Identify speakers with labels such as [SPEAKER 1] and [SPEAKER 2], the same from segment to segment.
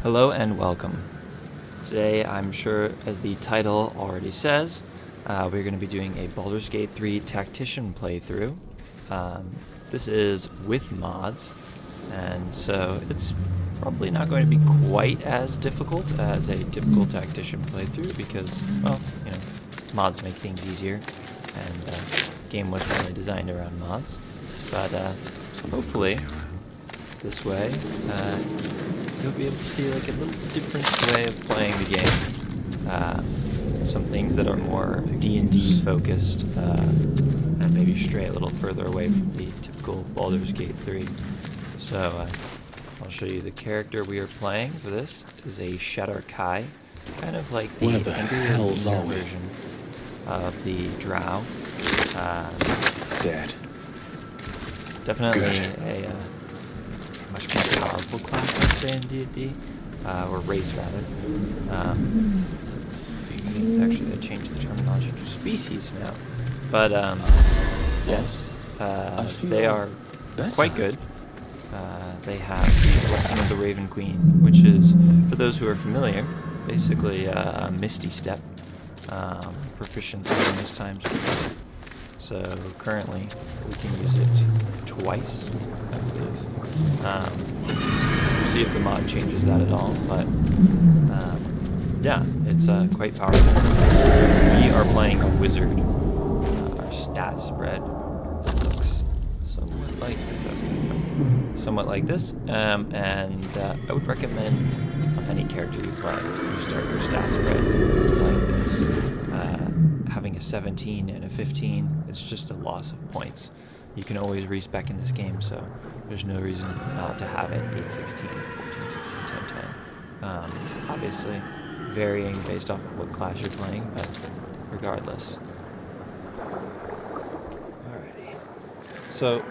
[SPEAKER 1] Hello and welcome. Today, I'm sure as the title already says, we're going to be doing a Baldurs Gate 3 Tactician playthrough. This is with mods, and so it's probably not going to be quite as difficult as a typical Tactician playthrough because, well, you know, mods make things easier, and the game was mainly designed around mods. But hopefully, this way, you'll be able to see like a little different way of playing the game. Some things that are more D&D focused, and maybe stray a little further away from the typical Baldurs Gate 3. So I'll show you the character we are playing for this. Is a Shatter Kai, kind of like the Bladesinger version of the Drow.
[SPEAKER 2] Dead.
[SPEAKER 1] Definitely a much more powerful class, I'd say, in D&D, or race rather. Let's see. Actually, they changed the terminology to species now, but yes, they are quite good. They have the Blessing of the Raven Queen, which is, for those who are familiar, basically a Misty Step. Proficiency in this time. So currently we can use it twice, I believe. We'll see if the mod changes that at all, but yeah, it's quite powerful. We are playing a wizard. Our stat spread looks somewhat like this. That was kind of funny. Somewhat like this, and I would recommend any character you play, you start your stat spread like this. Having a 17 and a 15, it's just a loss of points. You can always respec in this game, so there's no reason not to have it 8, 16, 14, 16, 10, 10. Obviously, varying based off of what class you're playing, but regardless. Alrighty. So,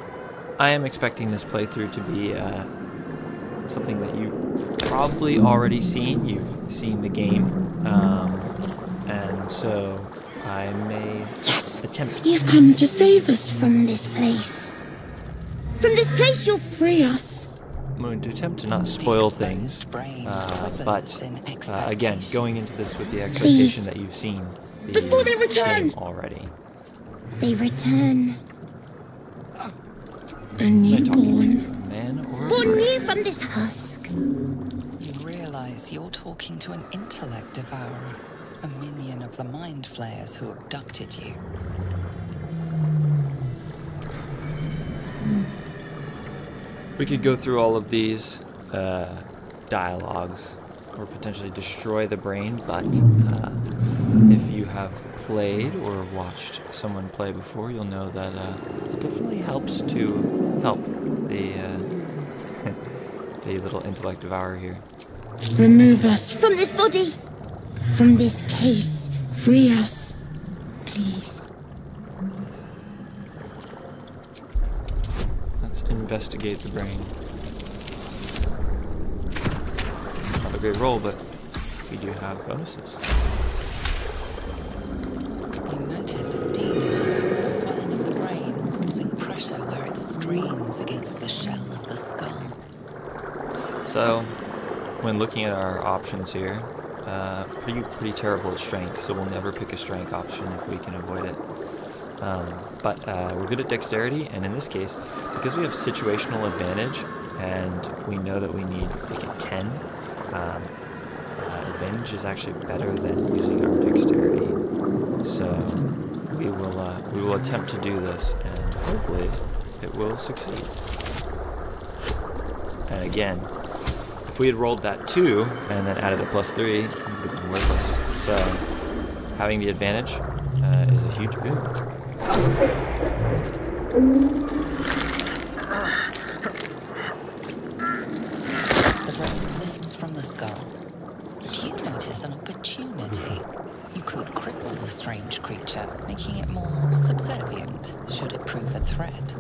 [SPEAKER 1] I am expecting this playthrough to be something that you've probably already seen. You've seen the game, and so I may attempt.
[SPEAKER 2] You've come to save us from this place. From this place, you'll free us.
[SPEAKER 1] I'm going to attempt to not spoil things, but again, going into this with the expectation that you've seen the
[SPEAKER 2] Before they return
[SPEAKER 1] game already.
[SPEAKER 2] They return. A newborn.
[SPEAKER 1] Man or
[SPEAKER 2] Born new from this husk.
[SPEAKER 3] You realize you're talking to an intellect devourer, a minion of the mind flayers who abducted you.
[SPEAKER 1] We could go through all of these dialogues or potentially destroy the brain, but if you have played or watched someone play before, you'll know that it definitely helps to help the the little intellect devourer here.
[SPEAKER 2] Remove us from this body. From this case. Free us. Please.
[SPEAKER 1] Let's investigate the brain. Not a great roll, but we do have bonuses.
[SPEAKER 3] You notice a edema, a swelling of the brain causing pressure where it strains against the shell of the skull.
[SPEAKER 1] So, when looking at our options here, pretty terrible at strength, so we'll never pick a strength option if we can avoid it. But we're good at dexterity, and in this case, because we have situational advantage, and we know that we need like a 10, advantage is actually better than using our dexterity. So we will attempt to do this, and hopefully it will succeed. And again, if we had rolled that 2 and then added a +3, it would have been worthless. So having the advantage is a huge boon.
[SPEAKER 3] The brain lifts from the skull. Do you notice an opportunity? You could cripple the strange creature, making it more subservient, should it prove a threat.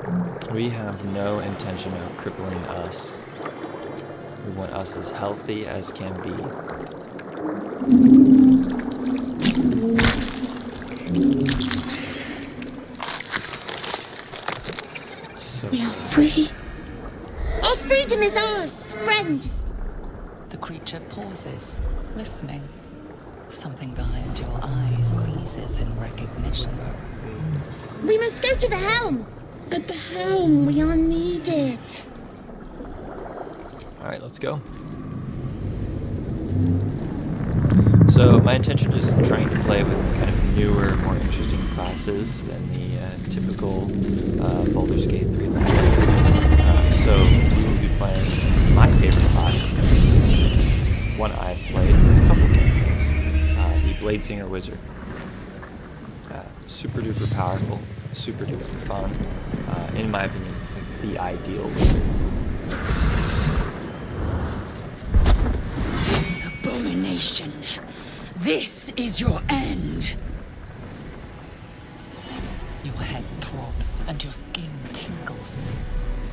[SPEAKER 1] We have no intention of crippling us. We want us as healthy as can be. So
[SPEAKER 2] We are free. Our freedom is ours, friend.
[SPEAKER 3] The creature pauses, listening. Something behind your eyes seizes in recognition.
[SPEAKER 2] We must go to the helm. At the helm, we are needed.
[SPEAKER 1] Alright, let's go. So my intention is trying to play with kind of newer, more interesting classes than the typical Baldurs Gate 3 adventure. So we will be playing my favorite class, one I've played a couple campaigns, the Bladesinger Wizard. Super duper powerful, super duper fun, in my opinion, like the ideal wizard.
[SPEAKER 2] Abomination. This is your end.
[SPEAKER 3] Your head throbs and your skin tingles.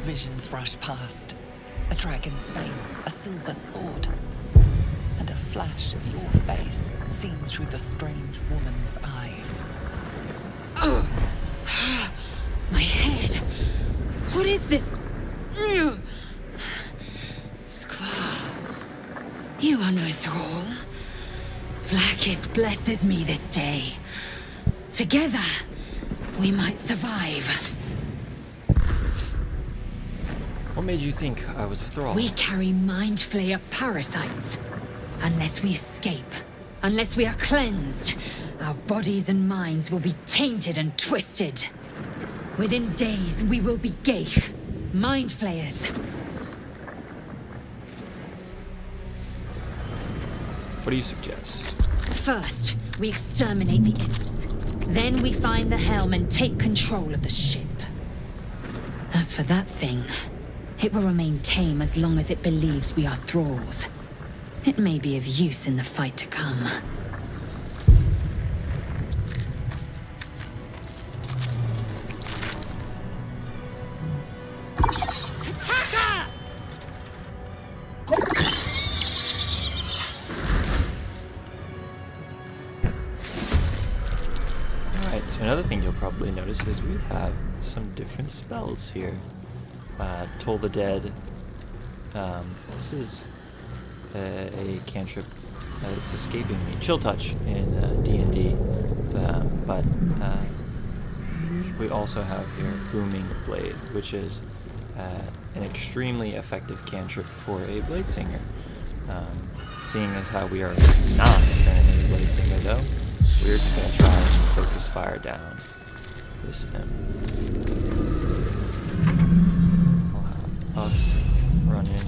[SPEAKER 3] Visions rush past. A dragon's mane, a silver sword, and a flash of your face seen through the strange woman's eyes.
[SPEAKER 2] Oh, my head. What is this? Squaw, you are no thrall. Vlaakith blesses me this day. Together, we might survive.
[SPEAKER 1] What made you think I was a thrall?
[SPEAKER 2] We carry mind flayer parasites. Unless we escape, unless we are cleansed, our bodies and minds will be tainted and twisted. Within days, we will be Geich, mind flayers.
[SPEAKER 1] What do you suggest?
[SPEAKER 2] First, we exterminate the imps. Then we find the helm and take control of the ship. As for that thing, it will remain tame as long as it believes we are thralls. It may be of use in the fight to come. Attacker!
[SPEAKER 1] Alright, so another thing you'll probably notice is we have some different spells here. Toll the Dead. This is a cantrip that's escaping me. Chill Touch in D&D. But we also have here Booming Blade, which is an extremely effective cantrip for a Bladesinger. Seeing as how we are not currently Bladesinger though, we're just going to try and focus fire down this I'll have us run in.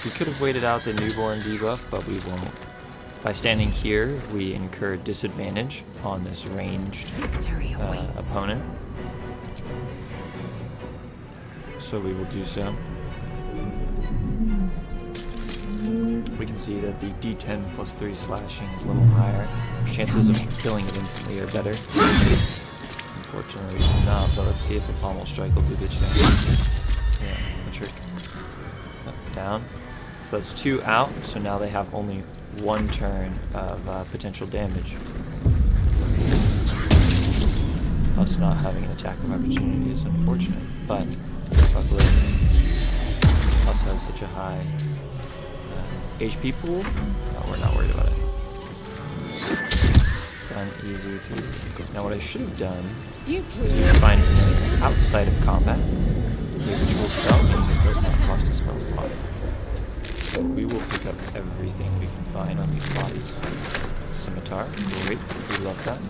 [SPEAKER 1] We could have waited out the newborn debuff, but we won't. By standing here, we incur disadvantage on this ranged opponent. So we will do so. We can see that the D10 plus 3 slashing is a little higher. Chances of killing it instantly are better. Unfortunately, we do not, but let's see if a pommel strike will do the trick. Yeah, the trick. Up, down. So that's 2 out, so now they have only 1 turn of potential damage. Us not having an attack of opportunity is unfortunate, but luckily us has such a high HP pool. No, we're not worried about it. Done easy peasy. Now what I should have done is find an outside of combat. It's a ritual spell, but it does not cost a spell slot. So we will pick up everything we can find on these bodies. Scimitar, great, we love that.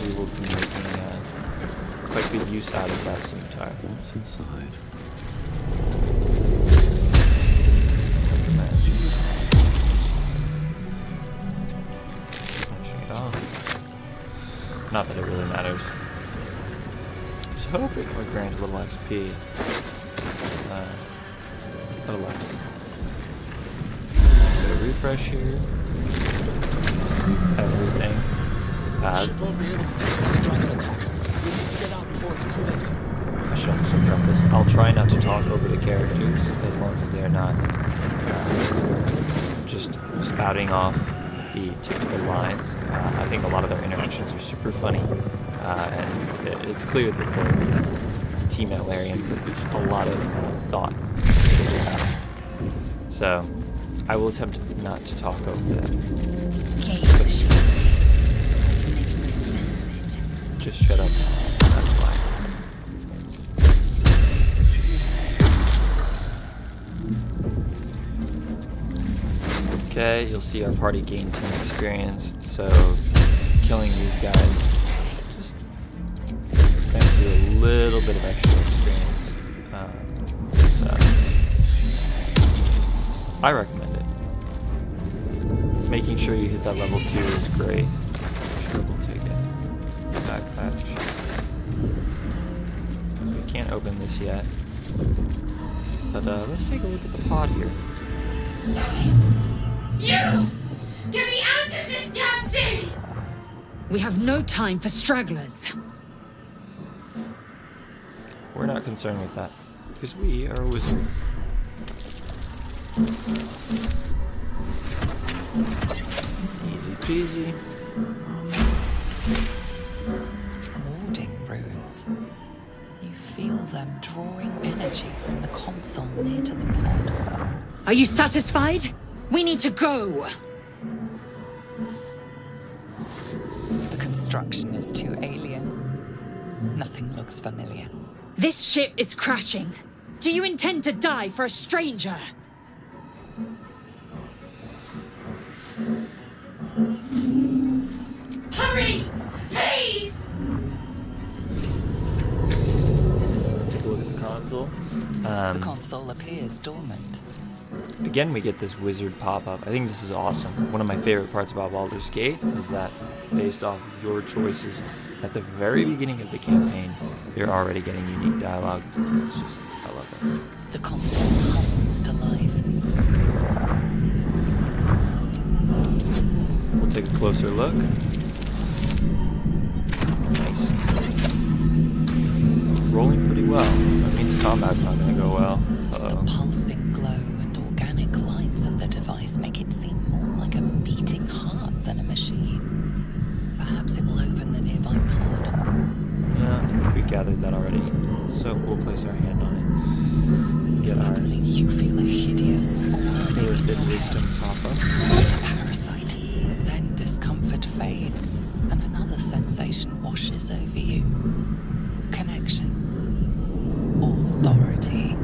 [SPEAKER 1] We will be making quite good use out of that scimitar.
[SPEAKER 4] What's inside?
[SPEAKER 1] Finishing it off. Not that it really matters. Just hoping it would grant a little XP. Otherwise. Get a refresh here. Everything. Bad. I should also preface. I'll try not to talk over the characters as long as they are not just spouting off the typical lines. I think a lot of their interactions are super funny, and it's clear that the team at Larian put a lot of thought into that. So I will attempt not to talk over that. Just shut up. That's fine. Okay, you'll see our party gain 10 experience, so killing these guys just grants you a little bit of extra experience. So I recommend it. Making sure you hit that level 2 is great. Sure, we'll take it. Backpatch. We can't open this yet. But let's take a look at the pod here.
[SPEAKER 2] You! Get me out of this taxi! We have no time for stragglers.
[SPEAKER 1] we're not concerned with that. Because we are a wizard. Easy peasy.
[SPEAKER 3] Warding runes. You feel them drawing energy from the console near to the pod.
[SPEAKER 2] Are you satisfied? We need to go.
[SPEAKER 3] The construction is too alien. Nothing looks familiar.
[SPEAKER 2] This ship is crashing. Do you intend to die for a stranger? Hurry! Please!
[SPEAKER 1] Take a look at the console.
[SPEAKER 3] The console appears dormant.
[SPEAKER 1] Again, we get this wizard pop-up. I think this is awesome. One of my favorite parts about Baldur's Gate is that based off of your choices at the very beginning of the campaign, you're already getting unique dialogue. It's just, I love it.
[SPEAKER 3] The console hums to life.
[SPEAKER 1] We'll take a closer look. Nice. Rolling pretty well. That means combat's not going to go well. Uh-oh.
[SPEAKER 3] The pulsing glow and organic lights of the device make it seem more like a beating heart than a machine. Perhaps it will open the nearby pod.
[SPEAKER 1] Yeah, I think we gathered that already. So we'll place our hand on it. Get
[SPEAKER 3] Suddenly you feel a hideous
[SPEAKER 1] Bit wisdom pop up.
[SPEAKER 3] parasite. Then discomfort fades, and another sensation washes over you. Connection. Authority.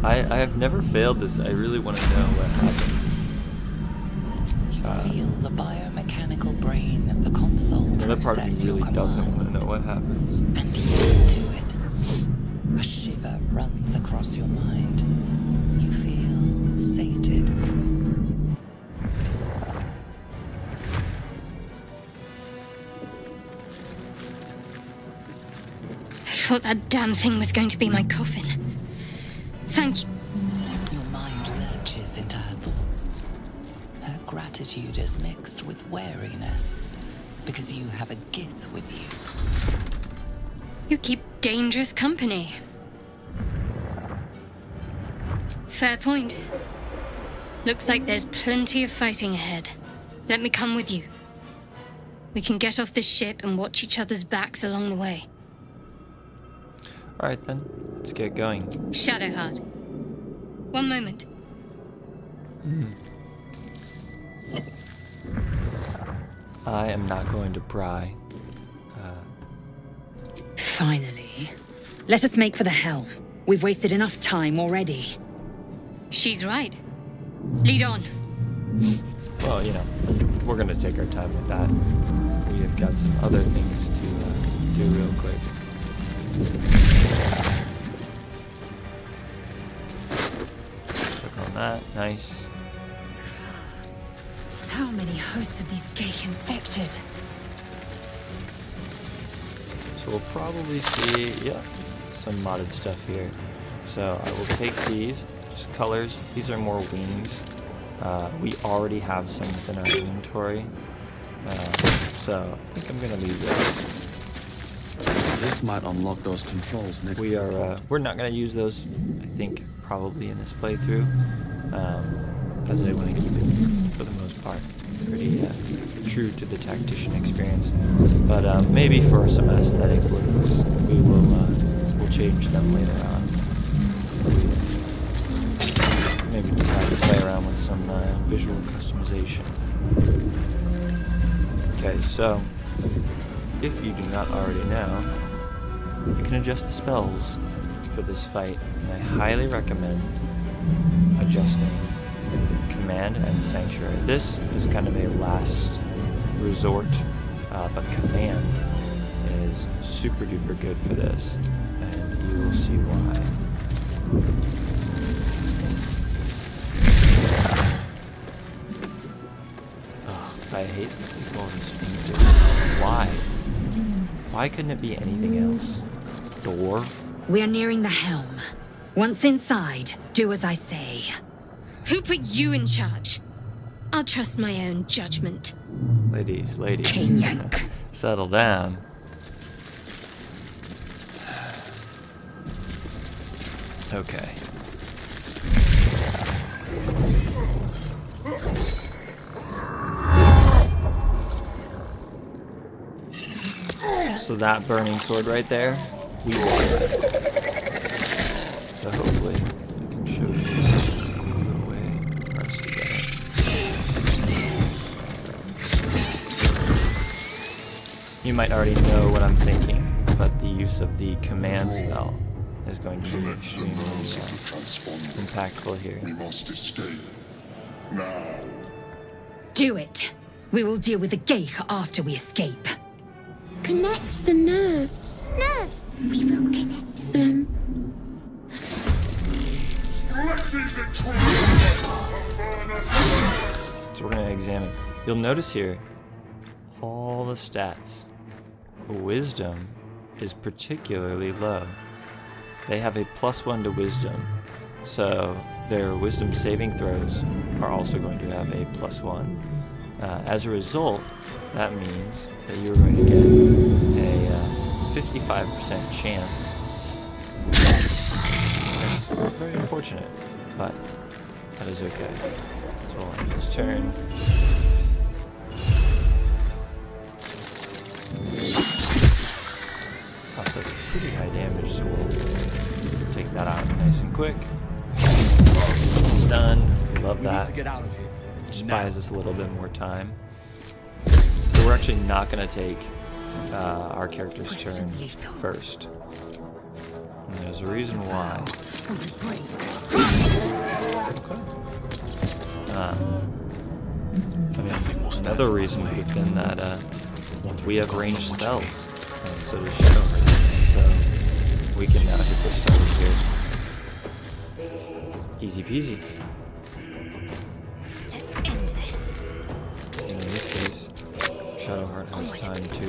[SPEAKER 1] I have never failed this. I really want to know what happens.
[SPEAKER 3] You feel the biomechanical brain of the console
[SPEAKER 1] Another part of
[SPEAKER 3] process
[SPEAKER 1] me
[SPEAKER 3] your
[SPEAKER 1] really doesn't
[SPEAKER 3] command,
[SPEAKER 1] want to know what happens.
[SPEAKER 3] and yield to it. A shiver runs across your mind. You feel sated.
[SPEAKER 2] I thought that damn thing was going to be my coffin. Thank you.
[SPEAKER 3] Your mind lurches into her thoughts. Her gratitude is mixed with wariness, because you have a gith with you.
[SPEAKER 2] You keep dangerous company. Fair point. Looks like there's plenty of fighting ahead. Let me come with you. We can get off this ship and watch each other's backs along the way.
[SPEAKER 1] Alright then, let's get going.
[SPEAKER 2] Shadowheart. One moment.
[SPEAKER 1] I am not going to pry.
[SPEAKER 2] Finally. Let us make for the helm. We've wasted enough time already. She's right. Lead on.
[SPEAKER 1] Well, you know, we're going to take our time with that. We have got some other things to do real quick. Click on that. Nice.
[SPEAKER 2] How many hosts of these Gate infected?
[SPEAKER 1] So we'll probably see, yeah, some modded stuff here. So I will take these, just colors. These are more wings. We already have some within our inventory. So I think I'm going to leave those.
[SPEAKER 4] This might unlock those controls next.
[SPEAKER 1] We're not going to use those, I think, probably in this playthrough, as I want to keep it, for the most part, pretty true to the Tactician experience. But maybe for some aesthetic looks, we'll change them later on. Maybe decide to play around with some visual customization. Okay, so if you do not already know, you can adjust the spells for this fight, and I highly recommend adjusting Command and Sanctuary. This is kind of a last resort, but Command is super duper good for this, and you will see why. Oh, I hate people in speed. Why? Why couldn't it be anything else? Door?
[SPEAKER 2] We are nearing the helm. Once inside, do as I say. Who put you in charge?
[SPEAKER 5] I'll trust my own judgment.
[SPEAKER 1] Ladies, ladies.
[SPEAKER 2] Kinyak.
[SPEAKER 1] Settle down. Okay. So that burning sword right there, we want that. So hopefully I can show you a way for us to get it. You might already know what I'm thinking, but the use of the command spell is going to be extremely impactful here.
[SPEAKER 6] We must escape. Now.
[SPEAKER 2] Do it. We will deal with the Gate after we escape.
[SPEAKER 5] Connect the nerves. Nerves! We will connect them.
[SPEAKER 1] So we're going to examine. You'll notice here all the stats. Wisdom is particularly low. They have a +1 to wisdom, so their wisdom saving throws are also going to have a +1. As a result, that means that you're going to get a 55% chance. That's very unfortunate, but that is okay. So we'll end this turn. That's pretty high damage, so we'll take that out nice and quick. Stun, love that.
[SPEAKER 4] To get out of here.
[SPEAKER 1] Just buys us a little bit more time. So we're actually not going to take our character's turn first. And there's a reason why. Okay. Another reason would have been that we have ranged spells, and so does Shadowheart. So we can now hit this target here. Easy peasy.
[SPEAKER 5] Let's end this.
[SPEAKER 1] And in this case, Shadowheart has time to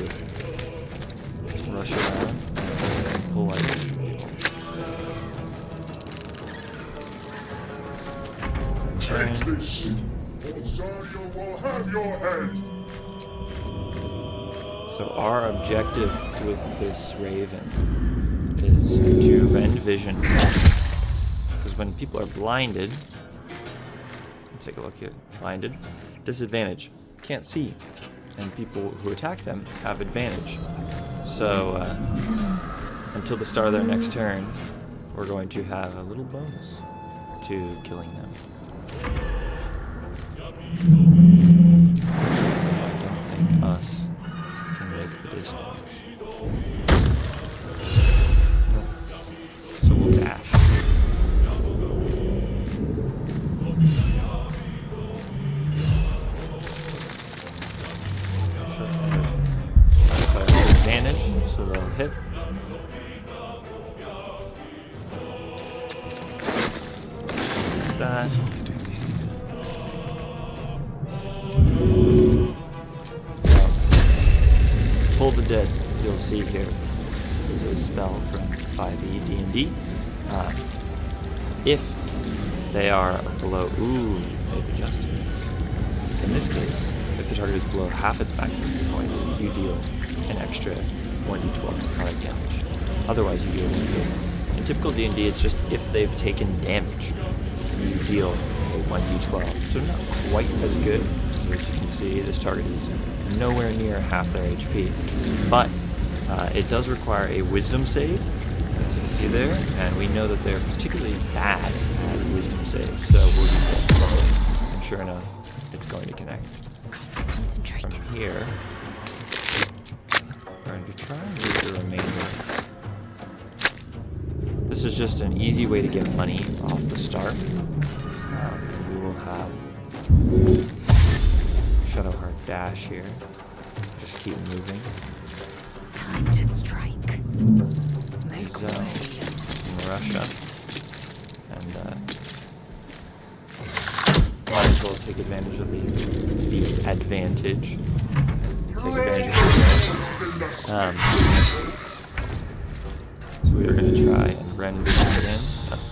[SPEAKER 1] rush around and pull like
[SPEAKER 6] Take this, or Zarya will have your head.
[SPEAKER 1] So our objective with this Raven is to rend vision. Because when people are blinded, let's take a look here, blinded, disadvantage, can't see. And people who attack them have advantage. So until the start of their next turn, we're going to have a little bonus to killing them. I don't think us can make the distance. Nope. So we'll dash. Advantage, so they'll hit. That. Pull the Dead, you'll see here, is a spell from 5e D&D. If they are below, they've adjusted. In this case, if the target is below half its maximum hit points, you deal an extra 1d12 necrotic damage. Otherwise, you deal 1d12. In typical D&D, it's just if they've taken damage, you deal a 1d12. So not quite as good. So as you can see, this target is nowhere near half their HP. But it does require a wisdom save, as you can see there, and we know that they're particularly bad at wisdom saves, so we'll use it. And sure enough, it's going to connect.
[SPEAKER 5] Concentrate.
[SPEAKER 1] From here, we're going to try and use the remainder. This is just an easy way to get money off the start. We will have Shadowheart dash here. Just keep moving.
[SPEAKER 3] Time to strike. Make
[SPEAKER 1] Zone
[SPEAKER 3] way.
[SPEAKER 1] in Russia. And might as well take advantage of the advantage. Take advantage of the so we are going to try and rend vision again.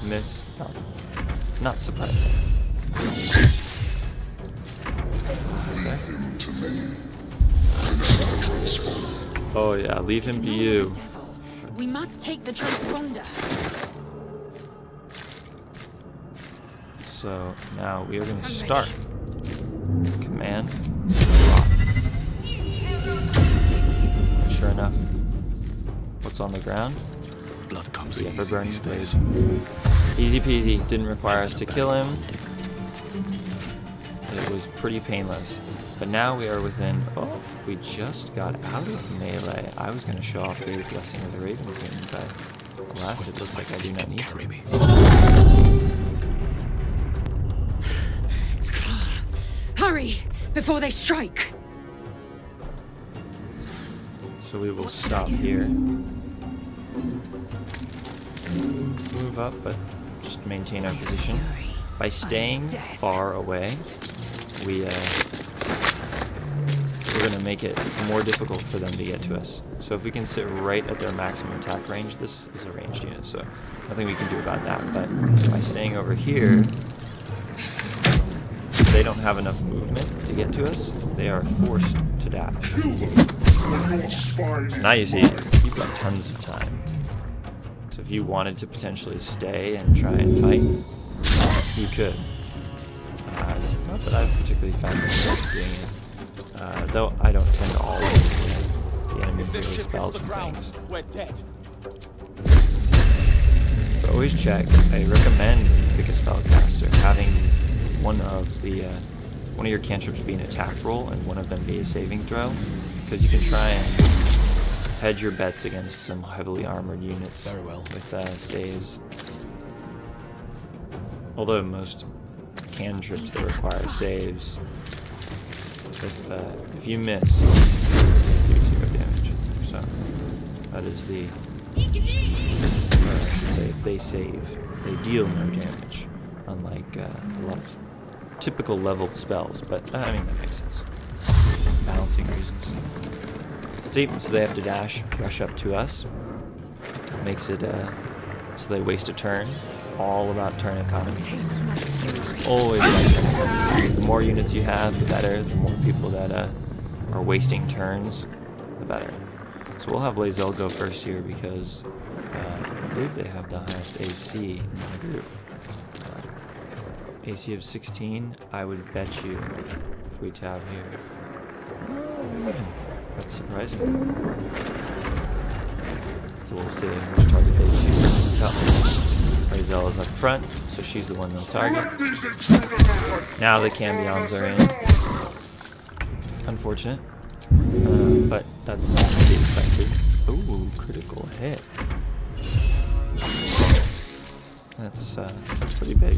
[SPEAKER 1] Miss. No, not surprising. Oh yeah, leave him to you.
[SPEAKER 2] We must take the transponder.
[SPEAKER 1] So now we are going to start. Command. Sure enough, what's on the ground?
[SPEAKER 4] Blood comes
[SPEAKER 1] The
[SPEAKER 4] easy
[SPEAKER 1] ever-burning
[SPEAKER 4] these
[SPEAKER 1] blaze.
[SPEAKER 4] days.
[SPEAKER 1] Easy peasy. Didn't require us to kill him. It was pretty painless. But now we are within... Oh, we just got out of melee. I was going to show off the Bladesinger the Raven King, but alas, it looks like I do not need
[SPEAKER 4] Carry me.
[SPEAKER 2] It's clear. Hurry, before they strike.
[SPEAKER 1] So we will stop here. Move up, but just maintain our position. By staying far away, we're going to make it more difficult for them to get to us. So if we can sit right at their maximum attack range, this is a ranged unit, so nothing we can do about that. But by staying over here, if they don't have enough movement to get to us, they are forced to dash. So now you see, you've got tons of time. So if you wanted to potentially stay and try and fight, you could. Not that I've particularly found myself doing it. Though I don't tend to always the enemy melee spells and things.
[SPEAKER 7] We're dead.
[SPEAKER 1] So always check. I recommend pick a spellcaster having one of your cantrips be an attack roll and one of them be a saving throw, because you can try and hedge your bets against some heavily armored units with saves. Although most cantrips that require saves, if you miss, you take 0 damage. So that is the. Or I should say, if they save, they deal no damage, unlike a lot of typical leveled spells. But I mean that makes sense. Balancing reasons. See, so they have to dash, rush up to us. Makes it so they waste a turn. All about turn economy. It's always like that. The more units you have, the better. The more people that are wasting turns, the better. So we'll have Lae'zel go first here because I believe they have the highest AC in the group. AC of 16, I would bet you if we tab here. Oh, even. That's surprising. So we'll see which target they choose. Lae'zel is up front, so she's the one they'll target. Now the Cambions are in. Unfortunate. But that's to be expected. Ooh, critical hit. That's pretty big.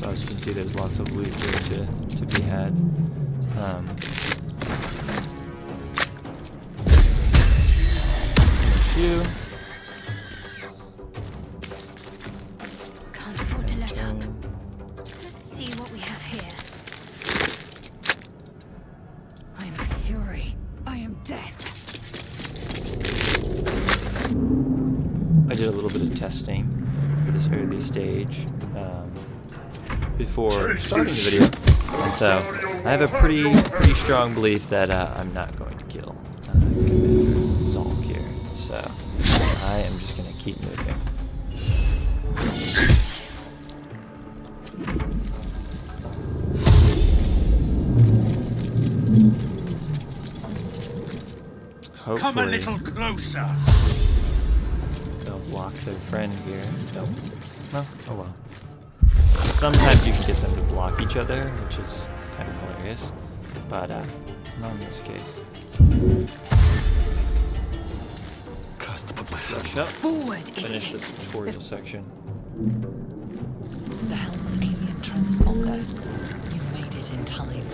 [SPEAKER 1] So as you can see, there's lots of loot here to be had. You.
[SPEAKER 5] Can't afford to let up. Let's see what we have here.
[SPEAKER 2] I am fury. I am death.
[SPEAKER 1] I did a little bit of testing for this early stage before starting the video, and so I have a pretty strong belief that I'm not going to kill Zolk here. So I am just going to keep moving. Hopefully,
[SPEAKER 7] Come a little closer.
[SPEAKER 1] they'll block their friend here. Nope. No? Oh well. Sometimes you can get them to block each other, which is kind of hilarious, but not in this case. Rush up.
[SPEAKER 2] Forward,
[SPEAKER 1] Finish the tutorial section.
[SPEAKER 3] The helm's alien transponder. You made it in time.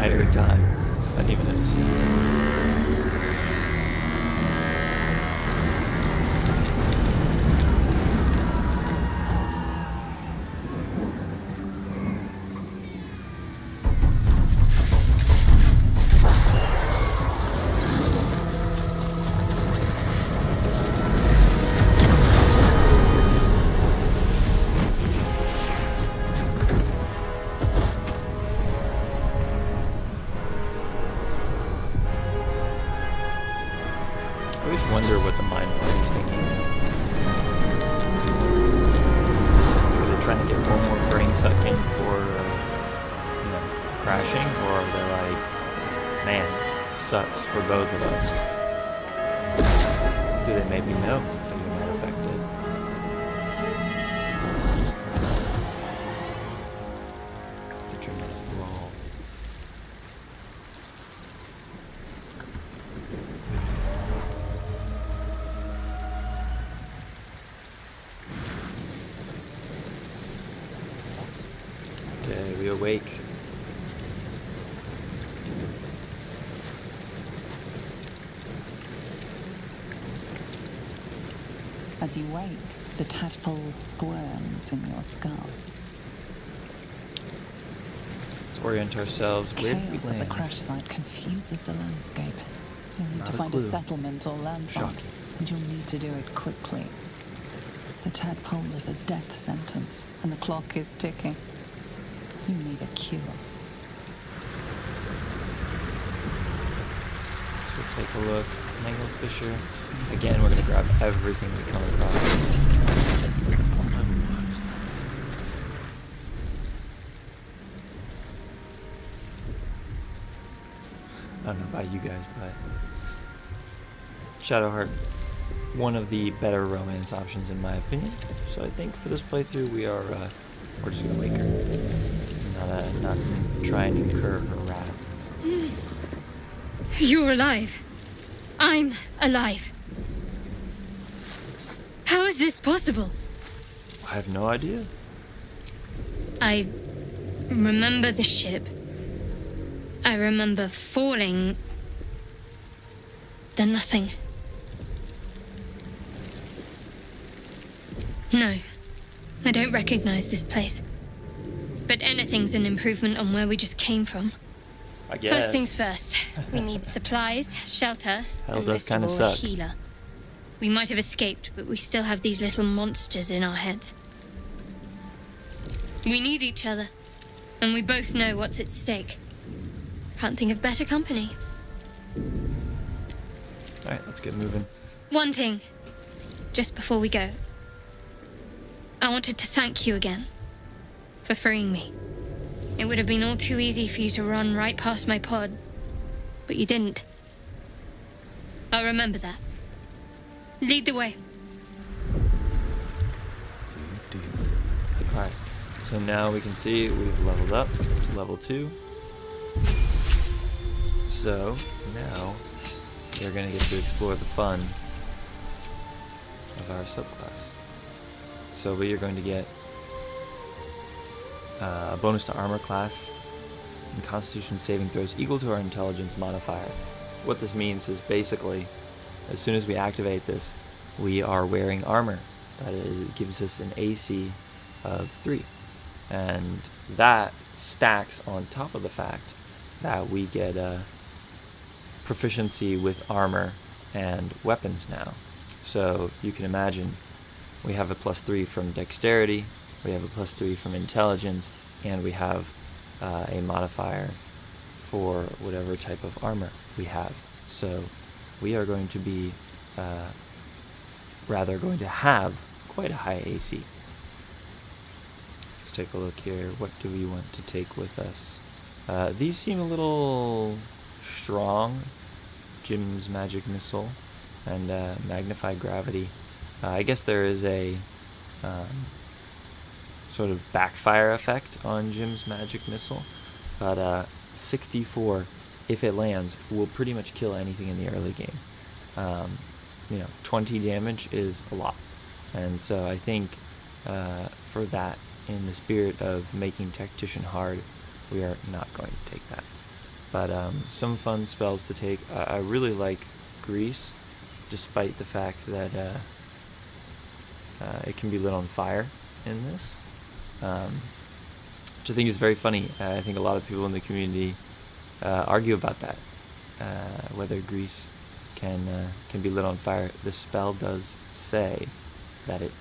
[SPEAKER 1] entire time. I didn't even notice it. I always wonder what the mind player's thinking. Are they trying to get one more brain suck in for, crashing? Or are they like, man, sucks for both of us? Do they maybe know that you're not affected? That you're not raw? Okay, we awake.
[SPEAKER 3] As you wake, the tadpole squirms in your skull.
[SPEAKER 1] Let's orient ourselves. Where did we
[SPEAKER 3] Chaos at the
[SPEAKER 1] land?
[SPEAKER 3] crash site confuses the landscape. You'll need
[SPEAKER 1] Not
[SPEAKER 3] to
[SPEAKER 1] a
[SPEAKER 3] find
[SPEAKER 1] clue.
[SPEAKER 3] a settlement or landmark,
[SPEAKER 1] Shocking.
[SPEAKER 3] and you'll need to do it quickly. The tadpole is a death sentence, and the clock is ticking. You need a cure.
[SPEAKER 1] So we'll take a look. Mangled Fisher. Again, we're going to grab everything we come across. I don't know about you guys, but Shadowheart, one of the better romance options in my opinion. So I think for this playthrough we're just gonna wake her, not try and incur her wrath.
[SPEAKER 5] You're alive. I'm alive. How is this possible?
[SPEAKER 1] I have no idea.
[SPEAKER 5] I remember the ship. I remember falling. Then nothing. No, I don't recognize this place. But anything's an improvement on where we just came from.
[SPEAKER 1] I guess.
[SPEAKER 5] First things first, we need supplies, shelter,
[SPEAKER 1] Hell
[SPEAKER 5] and
[SPEAKER 1] does
[SPEAKER 5] most
[SPEAKER 1] kinda
[SPEAKER 5] of all, a
[SPEAKER 1] suck.
[SPEAKER 5] healer. We might have escaped, but we still have these little monsters in our heads. We need each other, and we both know what's at stake. Can't think of better company.
[SPEAKER 1] Alright, let's get moving.
[SPEAKER 5] One thing, just before we go. I wanted to thank you again for freeing me. It would have been all too easy for you to run right past my pod, but you didn't. I'll remember that. Lead the way.
[SPEAKER 1] Alright, so now we can see we've leveled up to level 2. So now we're going to get to explore the fun of our subclass. So we are going to get a bonus to armor class and constitution saving throws equal to our intelligence modifier. What this means is basically, as soon as we activate this, we are wearing armor. That is, gives us an AC of 3. And that stacks on top of the fact that we get proficiency with armor and weapons now. So you can imagine we have a +3 from dexterity, we have a +3 from intelligence, and we have a modifier for whatever type of armor we have. So we are going to be going to have quite a high AC. Let's take a look here. What do we want to take with us? These seem a little strong. Jim's magic missile and magnified gravity. I guess there is a sort of backfire effect on Jim's magic missile, but 64, if it lands, will pretty much kill anything in the early game. 20 damage is a lot, and so I think for that, in the spirit of making Tactician hard, we are not going to take that. But some fun spells to take. I really like Grease, despite the fact that it can be lit on fire in this, which I think is very funny. I think a lot of people in the community argue about that, whether Grease can be lit on fire. The spell does say that it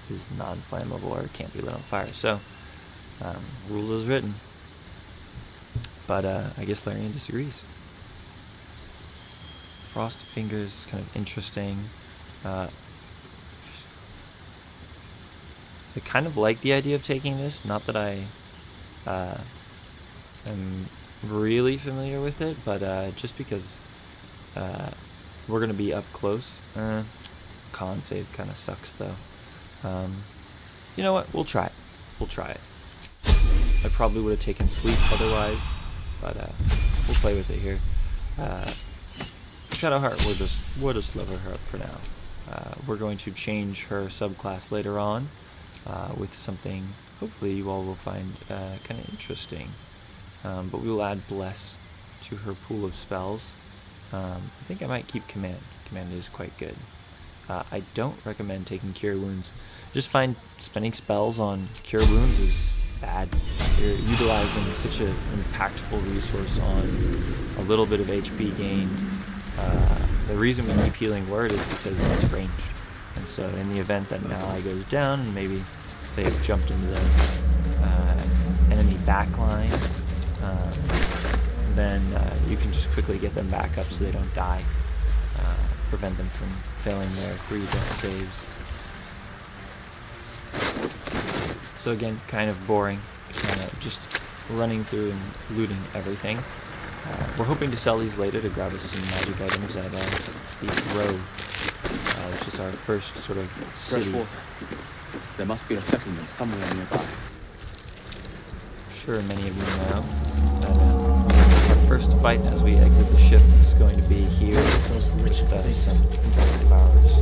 [SPEAKER 1] is non-flammable or can't be lit on fire. So, rule is written. But I guess Larian disagrees. Frost Fingers, kind of interesting. I kind of like the idea of taking this. Not that I am really familiar with it, but just because we're going to be up close. Con save kind of sucks, though. You know what? We'll try it. We'll try it. I probably would have taken sleep otherwise, but we'll play with it here. Shadowheart, we'll just level her up for now. We're going to change her subclass later on with something hopefully you all will find kind of interesting. But we will add Bless to her pool of spells. I think I might keep Command. Command is quite good. I don't recommend taking Cure Wounds. Just find spending spells on Cure Wounds is bad. You're utilizing such an impactful resource on a little bit of HP gained. The reason we keep healing Word is because it's ranged. And so in the event that an ally goes down and maybe they've jumped into the enemy backline, then you can just quickly get them back up so they don't die. Prevent them from failing their 3 death saves. So again, kind of boring, just running through and looting everything. We're hoping to sell these later to grab us some magic items at the Grove, which is our first sort of city.
[SPEAKER 4] Fresh water. There must be a settlement somewhere nearby.
[SPEAKER 1] I'm sure many of you know that our first fight as we exit the ship is going to be here with some internet powers.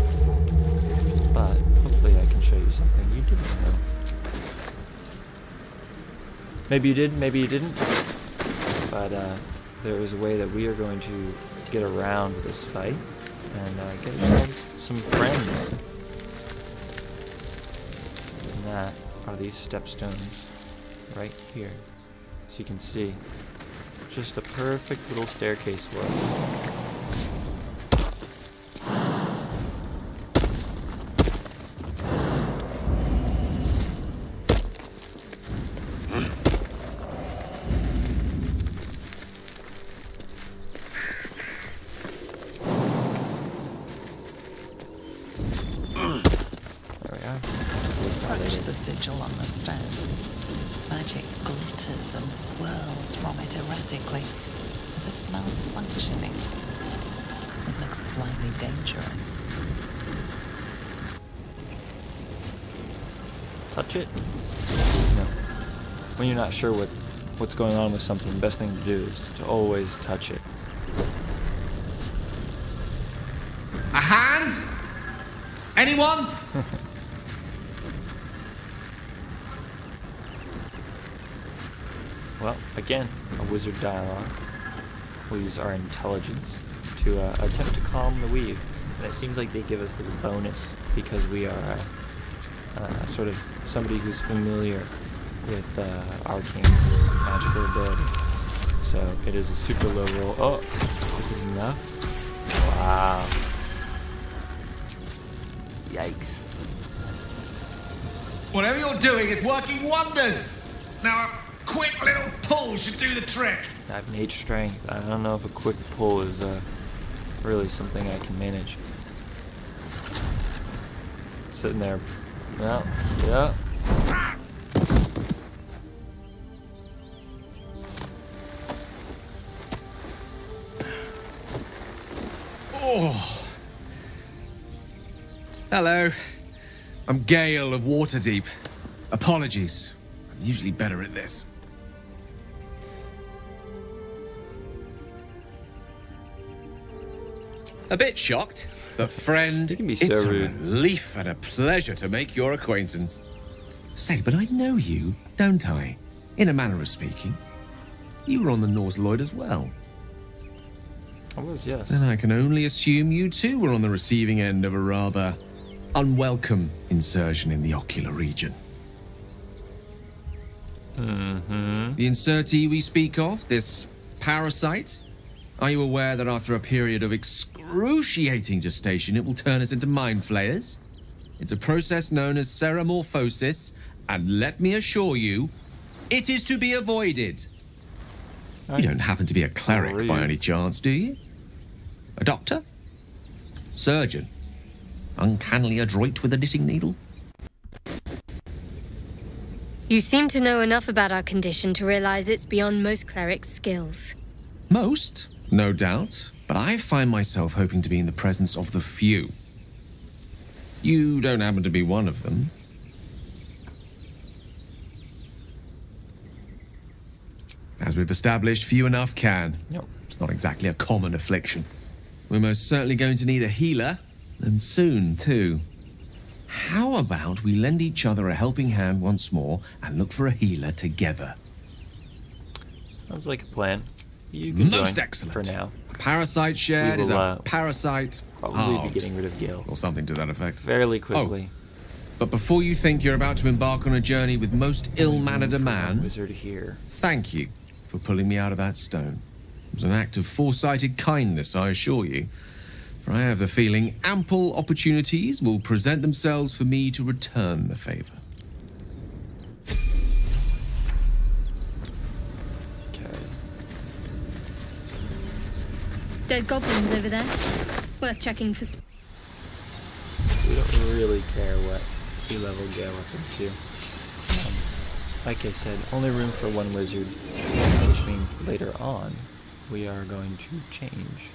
[SPEAKER 1] But hopefully I can show you something you didn't know. Maybe you did, maybe you didn't. But there is a way that we are going to get around this fight and get ourselves some friends. And that are these stepstones right here. So you can see, just a perfect little staircase for us.
[SPEAKER 3] Touch the sigil on the stone. Magic glitters and swirls from it erratically, as if malfunctioning. It looks slightly dangerous.
[SPEAKER 1] Touch it? No. When you're not sure what's going on with something, the best thing to do is to always touch it.
[SPEAKER 7] A hand? Anyone?
[SPEAKER 1] Well, again, a wizard dialogue. We'll use our intelligence to attempt to calm the weave. And it seems like they give us this bonus because we are sort of somebody who's familiar with arcane magical ability. So it is a super low roll. Oh, this is enough? Wow. Yikes.
[SPEAKER 7] Whatever you're doing is working wonders. Now a quick little pull should do the trick.
[SPEAKER 1] I have nature strength. I don't know if a quick pull is really something I can manage. Sitting there. Well, yeah.
[SPEAKER 7] Oh. Hello. I'm Gale of Waterdeep. Apologies. I'm usually better at this. A bit shocked, but friend,
[SPEAKER 1] You can be so
[SPEAKER 7] it's
[SPEAKER 1] rude.
[SPEAKER 7] a relief and a pleasure to make your acquaintance. Say, but I know you, don't I? In a manner of speaking. You were on the Nautiloid as well.
[SPEAKER 1] I was, yes.
[SPEAKER 7] Then I can only assume you too were on the receiving end of a rather unwelcome insertion in the ocular region. The insertee we speak of, this parasite, are you aware that after a period of excruciating gestation, it will turn us into mind flayers? It's a process known as seromorphosis, and let me assure you, it is to be avoided. You don't happen to be a cleric by any chance, do you? A doctor? Surgeon? Uncannily adroit with a knitting needle?
[SPEAKER 5] You seem to know enough about our condition to realize it's beyond most clerics' skills.
[SPEAKER 7] Most, no doubt, but I find myself hoping to be in the presence of the few. You don't happen to be one of them. As we've established, few enough can.
[SPEAKER 1] Yep.
[SPEAKER 7] It's not exactly a common affliction. We're most certainly going to need a healer, and soon, too. How about we lend each other a helping hand once more and look for a healer together?
[SPEAKER 1] Sounds like a plan. You can
[SPEAKER 7] Most
[SPEAKER 1] join
[SPEAKER 7] excellent.
[SPEAKER 1] for now.
[SPEAKER 7] A parasite shared
[SPEAKER 1] We
[SPEAKER 7] is
[SPEAKER 1] will,
[SPEAKER 7] a parasite
[SPEAKER 1] Probably
[SPEAKER 7] halved,
[SPEAKER 1] be getting rid of Gil
[SPEAKER 7] or something to that effect.
[SPEAKER 1] fairly quickly.
[SPEAKER 7] But before you think you're about to embark on a journey with most ill-mannered a man,
[SPEAKER 1] Wizard here.
[SPEAKER 7] thank you for pulling me out of that stone. It was an act of foresighted kindness, I assure you. For I have the feeling ample opportunities will present themselves for me to return the favor.
[SPEAKER 1] Okay.
[SPEAKER 5] Dead goblins over there. Worth checking for.
[SPEAKER 1] We don't really care what we level Gale up into. Like I said, only room for one wizard, which means later on we are going to change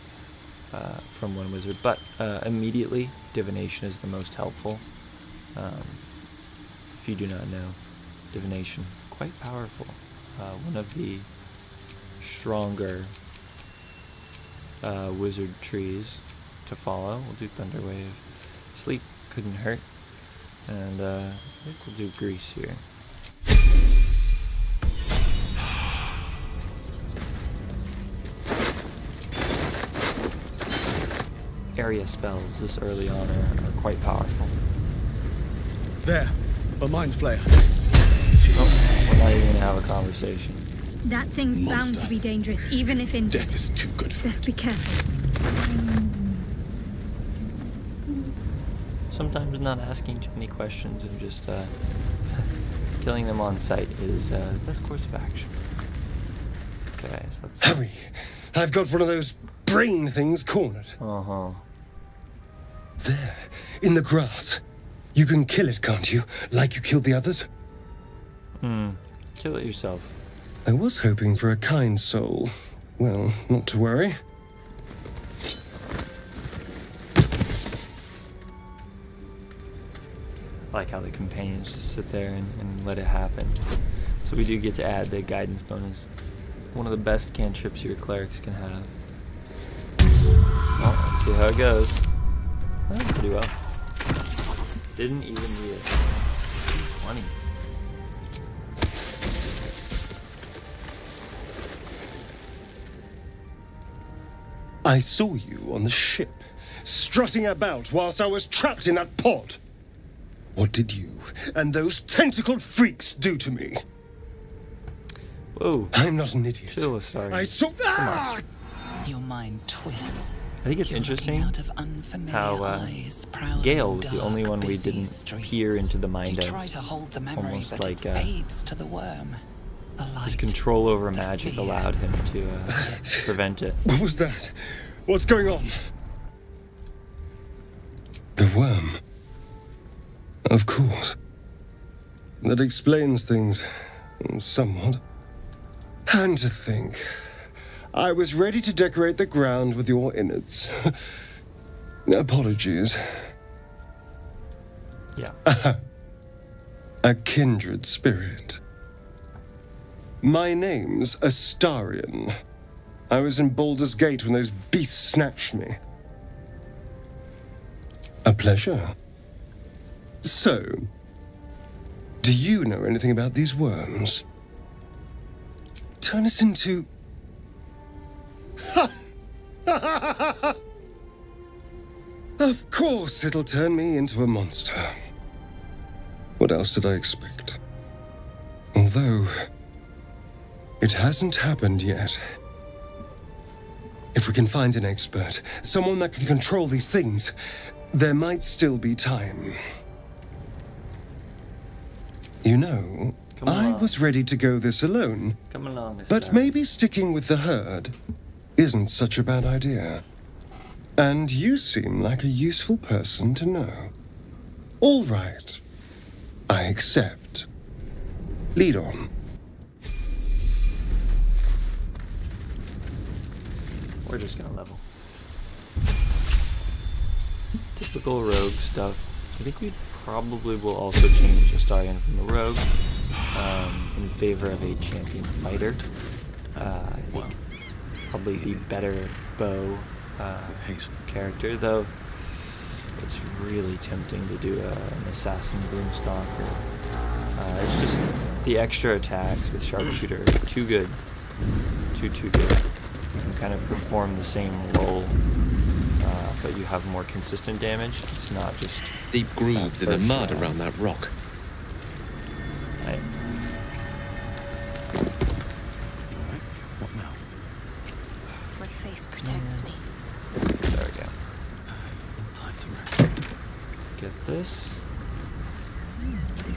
[SPEAKER 1] from one wizard. But immediately, divination is the most helpful. If you do not know, divination, quite powerful. One of the stronger wizard trees to follow. We'll do Thunder Wave. Sleep couldn't hurt. And I think we'll do Grease here. Area spells this early on are quite powerful.
[SPEAKER 4] There, a mind flayer.
[SPEAKER 1] Oh, we're not even gonna have a conversation.
[SPEAKER 5] That thing's bound
[SPEAKER 6] Monster.
[SPEAKER 5] to be dangerous, even if in.
[SPEAKER 6] Death is too good for
[SPEAKER 5] Just be careful.
[SPEAKER 1] Sometimes not asking too many questions and just killing them on sight is the best course of action. Okay, so let's.
[SPEAKER 8] Hurry! I've got one of those brain things cornered.
[SPEAKER 1] Uh-huh.
[SPEAKER 8] There, in the grass. You can kill it, can't you? Like you killed the others?
[SPEAKER 1] Kill it yourself.
[SPEAKER 8] I was hoping for a kind soul. Well, not to worry.
[SPEAKER 1] I like how the companions just sit there and let it happen. So we do get to add the guidance bonus. One of the best cantrips your clerics can have. Well, let's see how it goes. That went pretty well. Didn't even need it. 20.
[SPEAKER 8] I saw you on the ship, strutting about whilst I was trapped in that pod. What did you and those tentacled freaks do to me?
[SPEAKER 1] Whoa.
[SPEAKER 8] I'm not an idiot.
[SPEAKER 1] Should've started.
[SPEAKER 8] I saw. Ah!
[SPEAKER 3] Your mind twists.
[SPEAKER 1] I think it's
[SPEAKER 3] You're
[SPEAKER 1] interesting
[SPEAKER 3] looking out of unfamiliar
[SPEAKER 1] how
[SPEAKER 3] eyes, proud
[SPEAKER 1] Gale
[SPEAKER 3] and
[SPEAKER 1] was the only
[SPEAKER 3] dark,
[SPEAKER 1] one we
[SPEAKER 3] busy
[SPEAKER 1] didn't
[SPEAKER 3] streets.
[SPEAKER 1] peer into the mind
[SPEAKER 3] You
[SPEAKER 1] of.
[SPEAKER 3] try to hold the memory,
[SPEAKER 1] Almost
[SPEAKER 3] but
[SPEAKER 1] like,
[SPEAKER 3] it fades to the worm. The light,
[SPEAKER 1] His control over
[SPEAKER 3] the
[SPEAKER 1] magic
[SPEAKER 3] fear.
[SPEAKER 1] allowed him to prevent it.
[SPEAKER 8] What was that? What's going on? The worm. Of course. That explains things somewhat. And to think, I was ready to decorate the ground with your innards. Apologies.
[SPEAKER 1] Yeah.
[SPEAKER 8] A kindred spirit. My name's Astarion. I was in Baldurs Gate when those beasts snatched me. A pleasure. So, do you know anything about these worms? Turn us into... Ha! Of course it'll turn me into a monster. What else did I expect? Although, it hasn't happened yet. If we can find an expert, someone that can control these things, there might still be time. You know, I was ready to go this alone.
[SPEAKER 1] Come along,
[SPEAKER 8] but maybe sticking with the herd isn't such a bad idea. And you seem like a useful person to know. All right. I accept. Lead on.
[SPEAKER 1] We're just gonna level. Typical rogue stuff. I think we probably will also change Astarion from the rogue in favor of a champion fighter. I think probably the better bow character, though it's really tempting to do an assassin broomstalker. It's just the extra attacks with sharpshooter are too good. Too good. You can kind of perform the same role, but you have more consistent damage. It's not just
[SPEAKER 7] deep grooves in the mud around that rock.
[SPEAKER 1] Right.
[SPEAKER 7] What now?
[SPEAKER 5] My faith protects me.
[SPEAKER 1] There we go.
[SPEAKER 7] Time to rest.
[SPEAKER 1] Get this.
[SPEAKER 7] If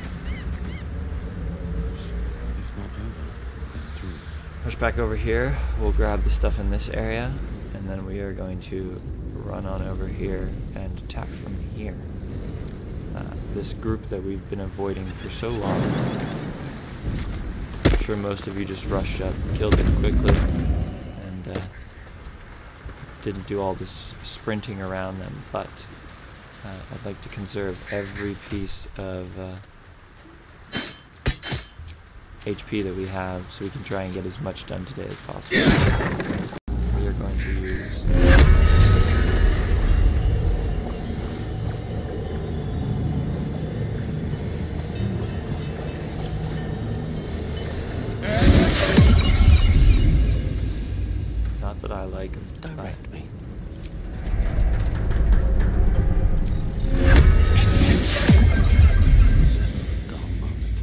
[SPEAKER 7] not over, then through.
[SPEAKER 1] Push back over here. We'll grab the stuff in this area, and then we are going to run on over here and attack from here. This group that we've been avoiding for so long. I'm sure most of you just rushed up, killed it quickly, and didn't do all this sprinting around them, but I'd like to conserve every piece of HP that we have so we can try and get as much done today as possible. We are going to use not that I like them.
[SPEAKER 7] Direct me. Dark moment.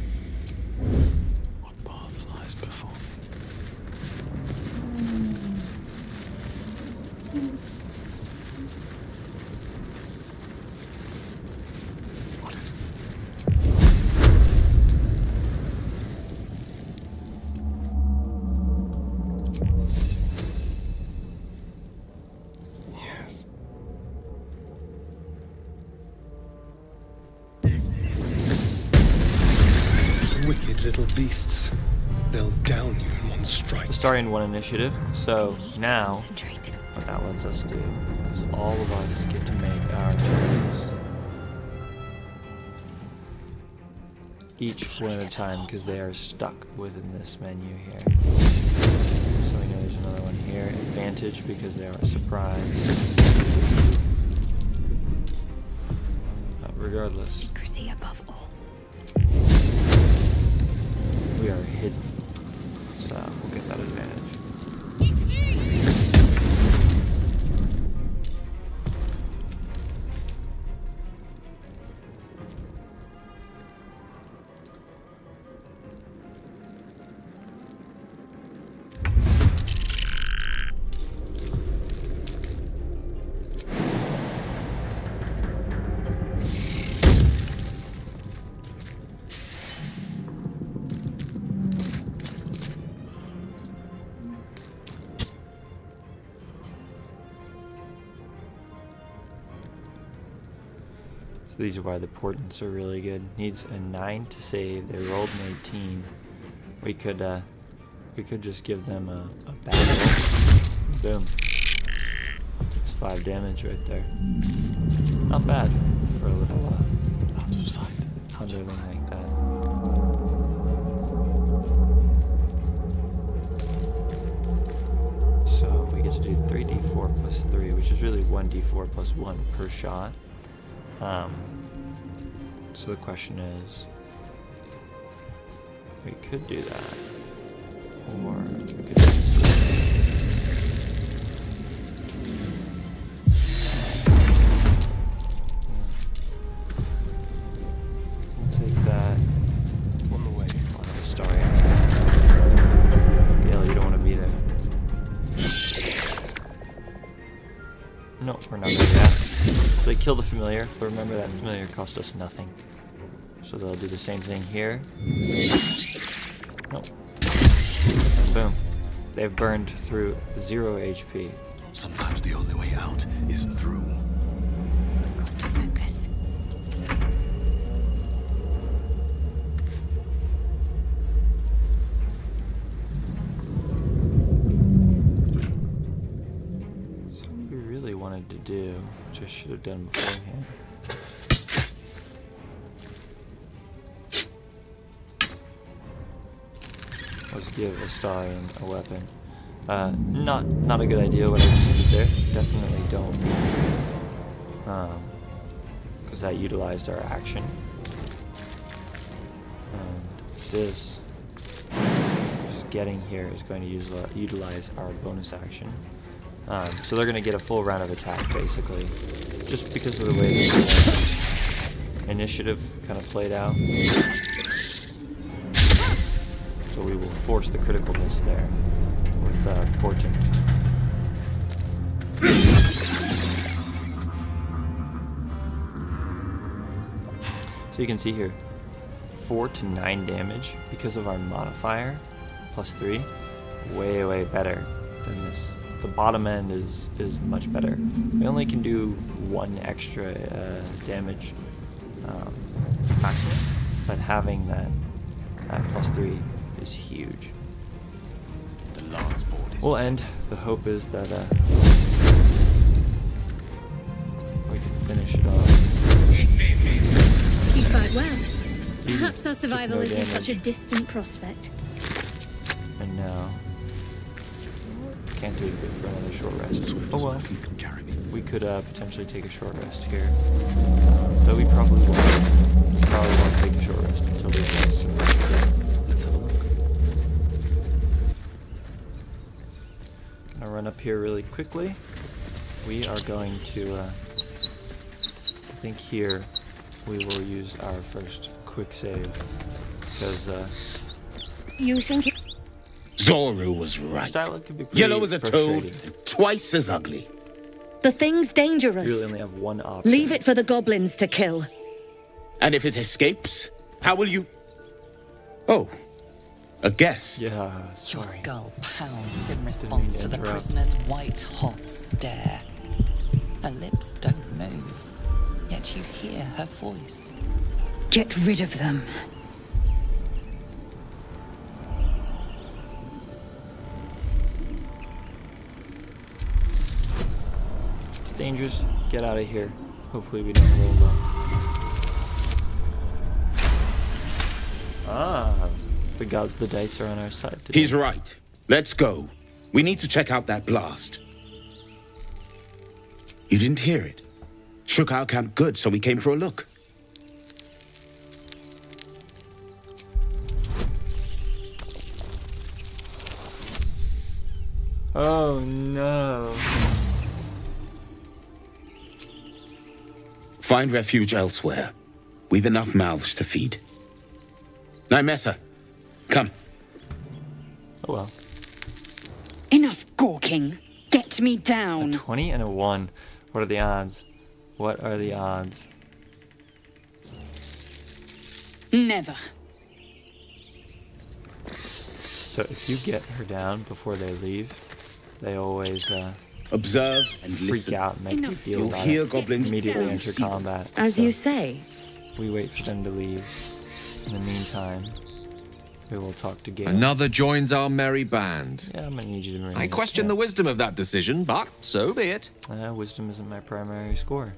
[SPEAKER 7] What path lies before me? What is it? Yes.
[SPEAKER 8] Wicked little beasts. They'll down you in one strike.
[SPEAKER 1] Astarion 1 initiative, so now
[SPEAKER 5] Concentrate.
[SPEAKER 1] what that lets us do is all of us get to make our turns. Each one at a time, because they are stuck within this menu here. So we know there's another one here. Advantage, because they are surprised. But regardless,
[SPEAKER 5] Secrecy above all.
[SPEAKER 1] we are hidden. So we'll get that advantage. These are why the portents are really good. Needs a 9 to save. They rolled an 18. We could just give them a bad roll. Boom. That's 5 damage right there. Not bad for a little
[SPEAKER 7] Out of sight.
[SPEAKER 1] underling like that. So we get to do 3d4 plus 3, which is really 1d4 plus 1 per shot. So the question is, we could do that, or we could just No, we're not doing that. So they kill the familiar, but remember that familiar cost us nothing. So they'll do the same thing here. Nope. And boom. They've burned through 0 HP.
[SPEAKER 4] Sometimes the only way out is through.
[SPEAKER 5] Got to focus.
[SPEAKER 1] So what we really wanted to do, which I should have done beforehand, was give Astarion a weapon. Not a good idea what I just did there. Definitely don't. Because that utilized our action. And this, just getting here, is going to utilize our bonus action. So they're going to get a full round of attack, basically. Just because of the way the initiative kind of played out. So we will force the criticalness there with Portent. So you can see here, 4 to 9 damage because of our modifier, +3, way better than this. The bottom end is much better. We only can do 1 extra damage maximum, but having that +3 is huge.
[SPEAKER 4] The last board is...
[SPEAKER 1] We'll end. The hope is that we can finish it off.
[SPEAKER 5] You fight well. Perhaps our survival
[SPEAKER 1] no
[SPEAKER 5] isn't such a
[SPEAKER 1] damage.
[SPEAKER 5] distant prospect.
[SPEAKER 1] And now can't do it for another short rest. Oh well. We could potentially take a short rest here. Though we probably won't. Probably won't take a short rest until we get some rest.
[SPEAKER 4] Let's have a look.
[SPEAKER 1] Gonna run up here really quickly. We are going to, I think here we will use our first quick save. Because,
[SPEAKER 9] You think it...
[SPEAKER 10] Zoru was right.
[SPEAKER 1] style could be pretty
[SPEAKER 10] Yellow as a toad,
[SPEAKER 1] frustrating.
[SPEAKER 10] twice as ugly.
[SPEAKER 9] The thing's
[SPEAKER 1] You
[SPEAKER 9] dangerous.
[SPEAKER 1] really only have one option.
[SPEAKER 9] Leave it for the goblins to kill.
[SPEAKER 10] And if it escapes, how will you... Oh, a guest.
[SPEAKER 1] Yeah,
[SPEAKER 3] Your
[SPEAKER 1] sorry.
[SPEAKER 3] skull pounds in response to the
[SPEAKER 1] interrupt.
[SPEAKER 3] prisoner's white-hot stare. Her lips don't move, yet you hear her voice.
[SPEAKER 2] Get rid of them.
[SPEAKER 1] It's dangerous. Get out of here. Hopefully we don't roll low. Ah, the gods, the dice are on our side today.
[SPEAKER 10] He's right. Let's go. We need to check out that blast. You didn't hear it? Shook our camp good, so we came for a look.
[SPEAKER 1] Oh no.
[SPEAKER 10] Find refuge elsewhere. We've enough mouths to feed. Nymessa, come.
[SPEAKER 1] Oh well.
[SPEAKER 2] Enough gawking. Get me down.
[SPEAKER 1] 20 and a 1. What are the odds? What are the odds?
[SPEAKER 2] Never.
[SPEAKER 1] So if you get her down before they leave, they always
[SPEAKER 10] Observe and
[SPEAKER 1] freak
[SPEAKER 10] listen.
[SPEAKER 1] out and make you feel
[SPEAKER 10] You'll
[SPEAKER 1] about
[SPEAKER 10] hear
[SPEAKER 1] it.
[SPEAKER 10] goblins
[SPEAKER 1] Immediately
[SPEAKER 10] before you
[SPEAKER 1] enter
[SPEAKER 10] see them.
[SPEAKER 1] combat.
[SPEAKER 9] As
[SPEAKER 1] So
[SPEAKER 9] you say.
[SPEAKER 1] we wait for them to leave. In the meantime, we will talk to Gale.
[SPEAKER 7] Another joins our merry band.
[SPEAKER 1] Yeah, I'm gonna need you to
[SPEAKER 7] I question the wisdom of that decision, but so be it.
[SPEAKER 1] Wisdom isn't my primary score.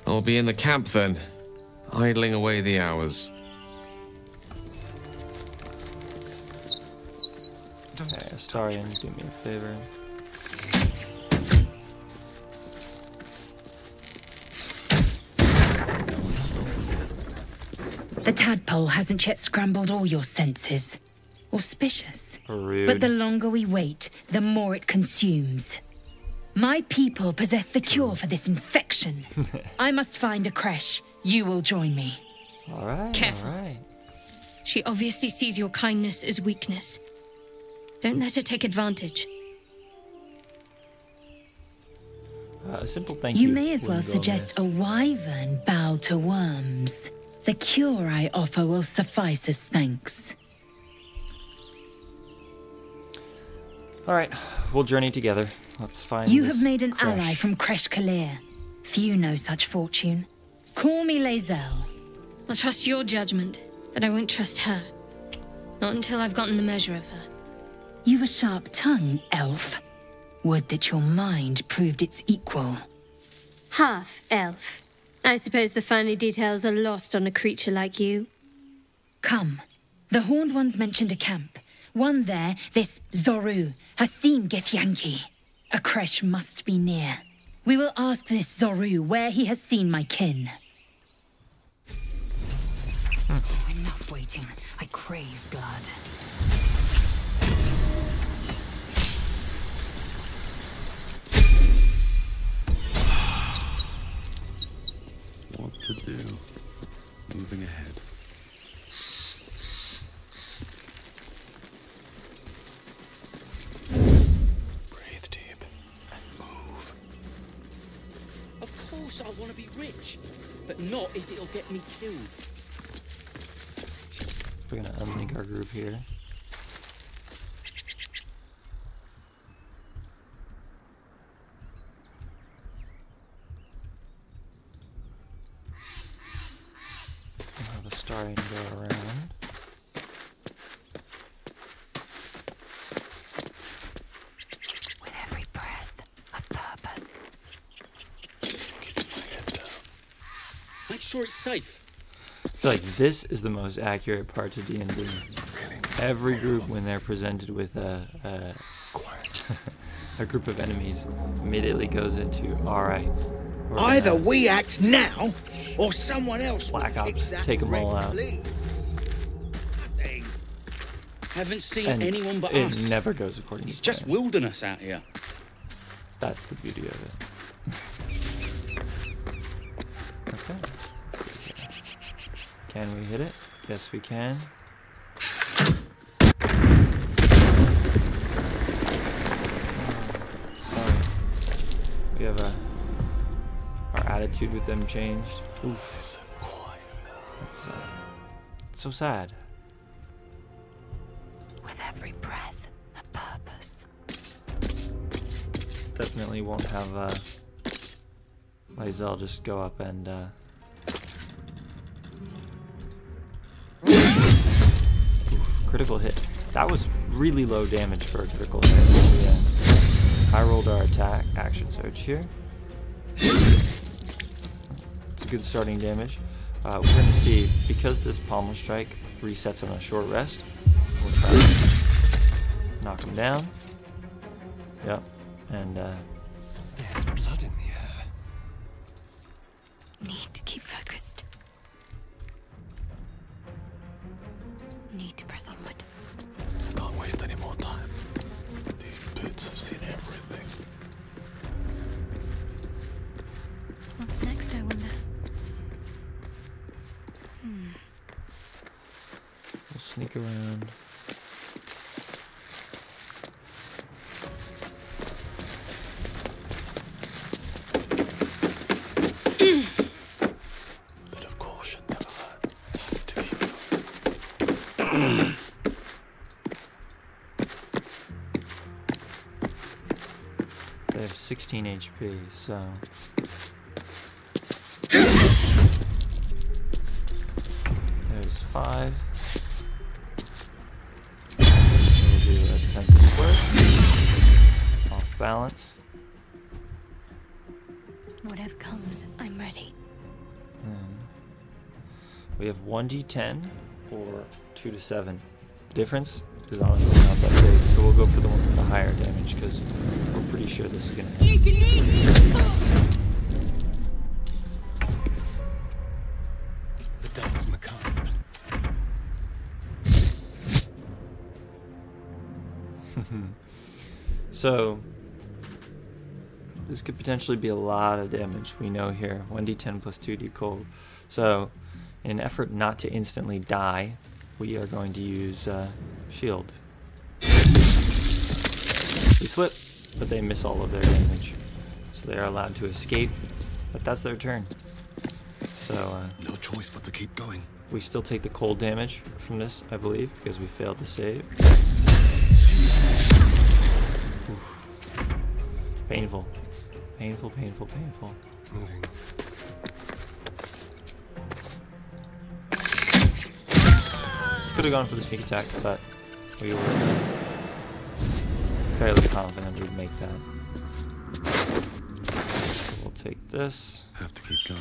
[SPEAKER 7] I'll be in the camp then, idling away the hours.
[SPEAKER 1] Okay, Astarion, do me a favor.
[SPEAKER 2] The tadpole hasn't yet scrambled all your senses. Auspicious.
[SPEAKER 1] Rude.
[SPEAKER 2] But the longer we wait, the more it consumes. My people possess the cure for this infection. I must find a creche. You will join me.
[SPEAKER 1] Alright,
[SPEAKER 5] Careful.
[SPEAKER 1] alright.
[SPEAKER 5] She obviously sees your kindness as weakness. Don't let her take advantage.
[SPEAKER 1] A simple thank you.
[SPEAKER 2] You may as well
[SPEAKER 1] wouldn't go
[SPEAKER 2] suggest a
[SPEAKER 1] amiss.
[SPEAKER 2] wyvern bow to worms. The cure I offer will suffice as thanks.
[SPEAKER 1] Alright, we'll journey together. Let's find
[SPEAKER 2] You
[SPEAKER 1] this
[SPEAKER 2] have made an
[SPEAKER 1] crash.
[SPEAKER 2] ally from Kresh Kalir. Few know such fortune. Call me Lae'zel.
[SPEAKER 5] I'll trust your judgment, but I won't trust her. Not until I've gotten the measure of her.
[SPEAKER 2] You've a sharp tongue, elf. Would that your mind proved its equal.
[SPEAKER 5] Half elf. I suppose the finer details are lost on a creature like you.
[SPEAKER 2] Come. The Horned Ones mentioned a camp. One there, this Zoru, has seen Githyanki. A Kresh must be near. We will ask this Zoru where he has seen my kin. Enough waiting. I crave blood.
[SPEAKER 4] What to do? Moving ahead.
[SPEAKER 11] Breathe deep and move.
[SPEAKER 12] Of course I want to be rich, but not if it'll get me killed.
[SPEAKER 1] We're gonna unlink our group here. We'll have a starting to go around.
[SPEAKER 2] With every breath, a purpose.
[SPEAKER 12] Make sure it's safe.
[SPEAKER 1] I feel like this is the most accurate part to D&D. Every group, when they're presented with a group of enemies, immediately goes into, alright,
[SPEAKER 11] Either we act now, or someone else
[SPEAKER 1] Black
[SPEAKER 11] will
[SPEAKER 1] Ops,
[SPEAKER 11] fix that
[SPEAKER 1] take 'em all
[SPEAKER 11] red
[SPEAKER 1] out.
[SPEAKER 11] flea.
[SPEAKER 12] Nothing. Haven't seen
[SPEAKER 1] and
[SPEAKER 12] anyone but
[SPEAKER 1] it
[SPEAKER 12] us.
[SPEAKER 1] never goes according
[SPEAKER 12] It's
[SPEAKER 1] to
[SPEAKER 12] just
[SPEAKER 1] plan.
[SPEAKER 12] wilderness out here.
[SPEAKER 1] That's the beauty of it. Okay, let's see here. Can we hit it? Yes, we can. Sorry. We have our attitude with them changed. Oof. That's it's so sad.
[SPEAKER 2] With every breath, a purpose.
[SPEAKER 1] Definitely won't have Lae'zel just go up and oof, critical hit. That was really low damage for a critical hit. So yeah. I rolled our attack action surge here. It's a good starting damage. We're going to see, because this pommel strike resets on a short rest, we'll try to knock him down. Yep. And
[SPEAKER 8] there's blood in the air.
[SPEAKER 2] Need to keep focused. Need to press onward.
[SPEAKER 11] Can't waste any more time. These boots have seen everything.
[SPEAKER 5] What's next, I wonder?
[SPEAKER 1] we'll sneak around.
[SPEAKER 11] Bit of caution never hurt.
[SPEAKER 1] They have 16 HP, so there's 5. We'll do a defensive squirt. Off balance.
[SPEAKER 5] Whatever comes, I'm ready.
[SPEAKER 1] And we have 1d10 or 2 to 7. The difference is honestly not that big, so we'll go for the one with the higher damage because we're pretty sure this is gonna hit.
[SPEAKER 8] The death's macabre.
[SPEAKER 1] So this could potentially be a lot of damage. We know here 1d10 plus 2d cold. So in an effort not to instantly die, we are going to use shield. We slip, but they miss all of their damage. So So they are allowed to escape, but that's their turn. So
[SPEAKER 11] no choice but to keep going.
[SPEAKER 1] We still take the cold damage from this, I believe, because we failed to save. Oof. Painful. Painful, painful, painful.
[SPEAKER 8] Moving.
[SPEAKER 1] Could have gone for the sneak attack, but we were fairly confident we'd make that. So we'll take this.
[SPEAKER 11] Have to keep going.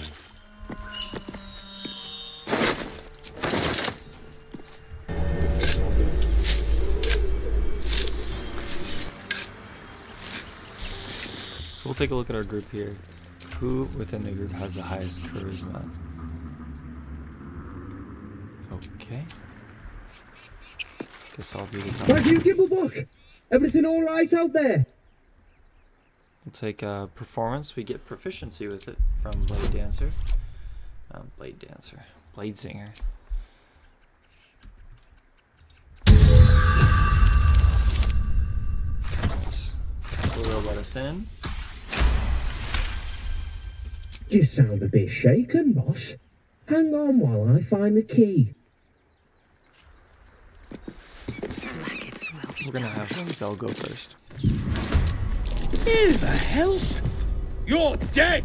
[SPEAKER 1] So we'll take a look at our group here. Who within the group has the highest charisma? Okay. Guess I'll do the top.
[SPEAKER 13] Thank you, Gibblebook! Everything alright out there?
[SPEAKER 1] We'll take performance. We get proficiency with it from Bladesinger. Bladesinger. Nice. Will let us in.
[SPEAKER 13] You sound a bit shaken, boss. Hang on while I find the key.
[SPEAKER 1] We're gonna have Zell go first.
[SPEAKER 10] Who the hell's... You're dead!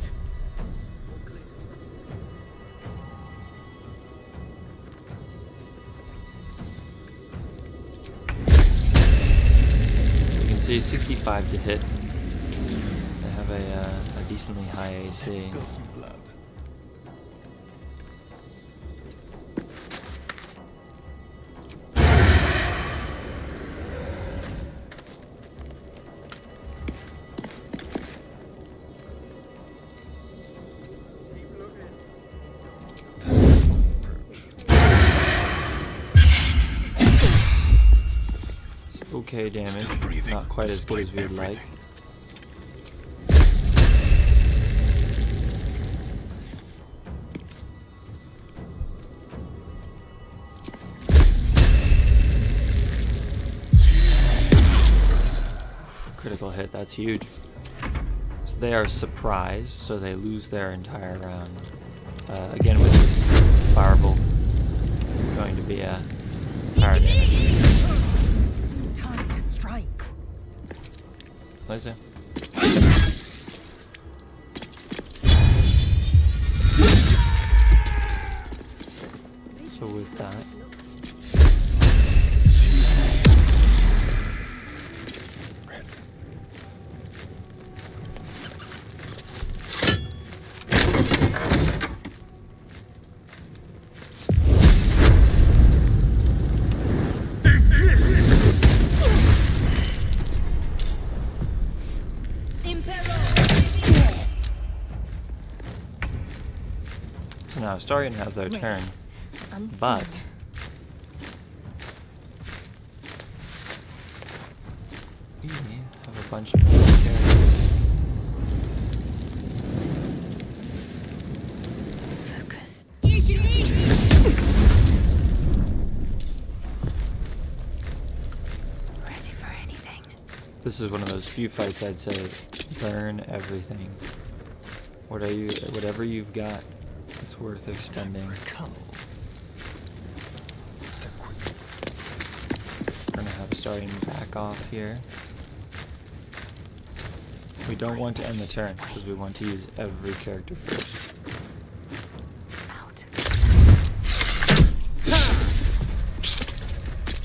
[SPEAKER 1] You can see 65 to hit. They have a decently high AC.
[SPEAKER 11] Let's spill some blood.
[SPEAKER 1] Okay damage, not quite as good as we would like. Critical hit, that's huge. So they are surprised, so they lose their entire round. Again with this firebolt, going to be a fire damage.
[SPEAKER 3] Time to strike.
[SPEAKER 1] Laser. So with that, now Astarion has their turn, but we have a bunch of characters.
[SPEAKER 5] Focus. Ready for anything.
[SPEAKER 1] This is one of those few fights I'd say burn everything. Whatever you've got, it's worth expending. We're gonna have Astarion back off here. We don't want to end the turn because we want to use every character first.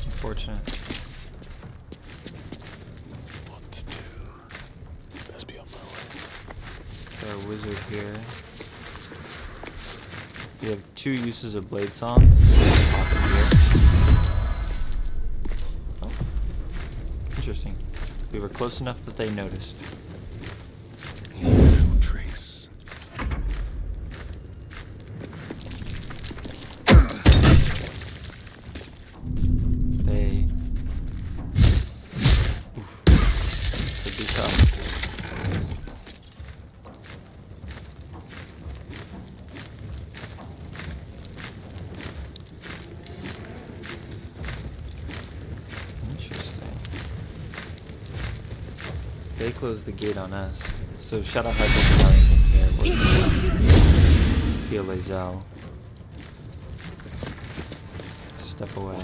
[SPEAKER 1] Unfortunate.
[SPEAKER 11] What to do? Best be on my way.
[SPEAKER 1] Got our wizard here. We have 2 uses of Blade Song. Oh. Interesting. We were close enough that they noticed.
[SPEAKER 11] No trace.
[SPEAKER 1] They... Oof. Could be tough. They closed the gate on us. So Shadow Hive doesn't have anything here. Heal Lazelle. Step away.